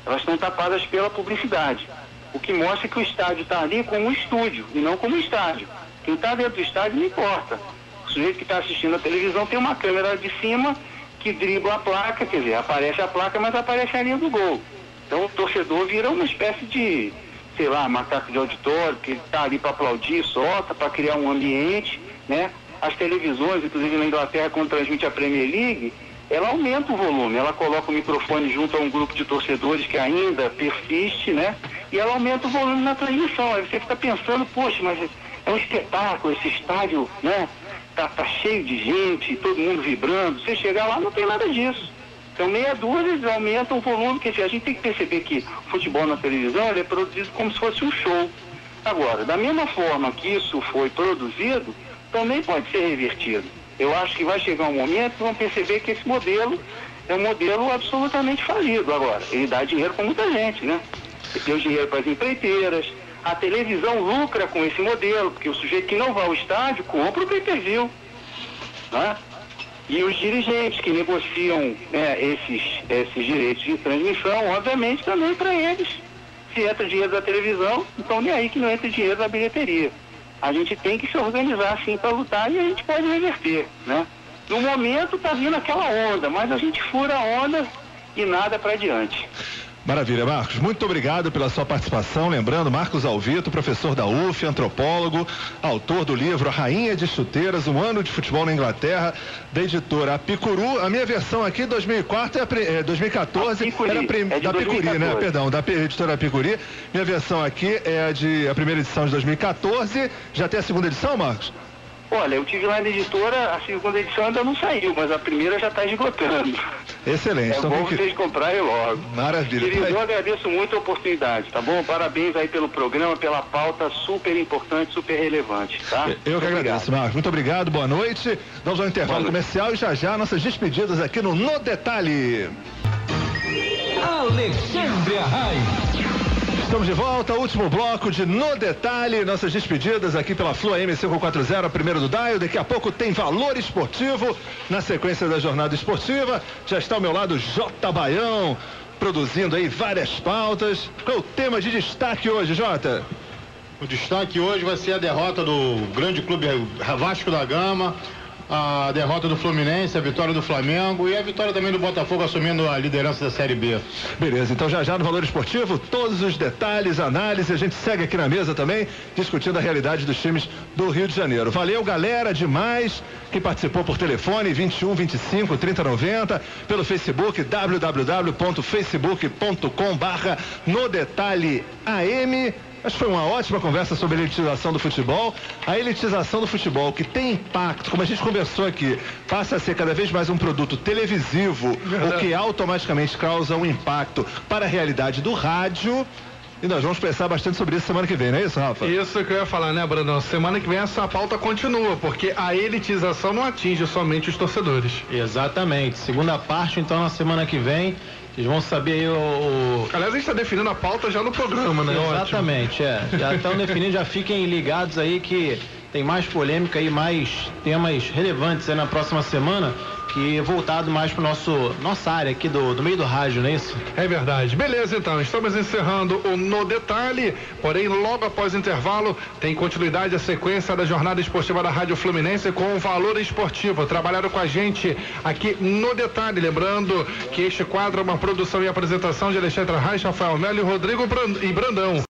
[SPEAKER 6] Elas estão tapadas pela publicidade. O que mostra que o estádio está ali como um estúdio e não como um estádio. Quem está dentro do estádio não importa. O sujeito que está assistindo a televisão tem uma câmera de cima que dribla a placa, quer dizer, aparece a placa, mas aparece a linha do gol. Então o torcedor vira uma espécie de, sei lá, macaco de auditório, que ele está ali para aplaudir, solta, para criar um ambiente, né? As televisões, inclusive na Inglaterra, quando transmite a Premier League, ela aumenta o volume, ela coloca o microfone junto a um grupo de torcedores que ainda persiste, né? E ela aumenta o volume na transmissão. Aí você fica pensando, poxa, mas é um espetáculo, esse estádio, né? Tá cheio de gente, todo mundo vibrando. Você chegar lá, não tem nada disso. Então, meia dúzia, eles aumentam o volume, quer dizer, a gente tem que perceber que o futebol na televisão ele é produzido como se fosse um show. Agora, da mesma forma que isso foi produzido, também pode ser revertido. Eu acho que vai chegar um momento que vão perceber que esse modelo é um modelo absolutamente falido. Agora, ele dá dinheiro para muita gente, né? Ele deu dinheiro para as empreiteiras, a televisão lucra com esse modelo, porque o sujeito que não vai ao estádio compra o pay-per-view, né? E os dirigentes que negociam, né, esses direitos de transmissão, obviamente também para eles. Se entra dinheiro da televisão, então nem aí que não entra dinheiro da bilheteria. A gente tem que se organizar assim para lutar e a gente pode reverter, né? No momento está vindo aquela onda, mas a gente fura a onda e nada para adiante.
[SPEAKER 2] Maravilha, Marcos. Muito obrigado pela sua participação. Lembrando, Marcos Alvito, professor da UF, antropólogo, autor do livro A Rainha de Chuteiras, um ano de futebol na Inglaterra, da editora Apicuru. A minha versão aqui, 2014, 2014,
[SPEAKER 6] Apicuri,
[SPEAKER 2] era da Apicuri, né? Perdão, da editora Apicuri. Minha versão aqui é a primeira edição de 2014. Já tem a segunda edição, Marcos?
[SPEAKER 6] Olha, eu tive lá na editora, a segunda edição ainda não saiu, mas a primeira já está esgotando.
[SPEAKER 2] Excelente.
[SPEAKER 6] É bom vocês comprarem logo.
[SPEAKER 2] Maravilha.
[SPEAKER 6] Querido, eu agradeço muito a oportunidade, tá bom? Parabéns aí pelo programa, pela pauta super importante, super relevante, tá?
[SPEAKER 2] Eu que agradeço, Marcos. Muito obrigado, boa noite. Vamos ao intervalo comercial e já nossas despedidas aqui no Detalhe.
[SPEAKER 1] Alexandre Arraes.
[SPEAKER 2] Estamos de volta, último bloco de No Detalhe, nossas despedidas aqui pela Flu AM 540, primeiro do Daio. Daqui a pouco tem Valor Esportivo, na sequência da jornada esportiva. Já está ao meu lado Jota Baião, produzindo aí várias pautas. Qual é o tema de destaque hoje, Jota?
[SPEAKER 7] O destaque hoje vai ser a derrota do grande clube Vasco da Gama, a derrota do Fluminense, a vitória do Flamengo e a vitória também do Botafogo assumindo a liderança da Série B.
[SPEAKER 2] Beleza, então já no Valor Esportivo, todos os detalhes, análise, a gente segue aqui na mesa também, discutindo a realidade dos times do Rio de Janeiro. Valeu, galera, demais, que participou por telefone, 21 25 30 90, pelo Facebook, www.facebook.com/NoDetalheAM. Acho que foi uma ótima conversa sobre a elitização do futebol. A elitização do futebol, que tem impacto, como a gente conversou aqui, passa a ser cada vez mais um produto televisivo, o que automaticamente causa um impacto para a realidade do rádio. E nós vamos pensar bastante sobre isso semana que vem, não é isso, Rafa?
[SPEAKER 3] Isso que eu ia falar, né, Brandão? Semana que vem essa pauta continua, porque a elitização não atinge somente os torcedores.
[SPEAKER 4] Exatamente. Segunda parte, então, na semana que vem. Vocês vão saber aí
[SPEAKER 3] Aliás, a gente está definindo a pauta já no programa, né?
[SPEAKER 4] Exatamente, já estão definindo, já fiquem ligados aí que tem mais polêmica e mais temas relevantes aí na próxima semana. que voltado mais para nossa área aqui do meio do rádio, não é isso?
[SPEAKER 3] É verdade. Beleza, então, estamos encerrando o No Detalhe, porém logo após o intervalo tem continuidade a sequência da jornada esportiva da Rádio Fluminense com o Valor Esportivo. Trabalharam com a gente aqui no Detalhe, lembrando que este quadro é uma produção e apresentação de Alexandre Reis, Rafael Melo e Rodrigo Brandão.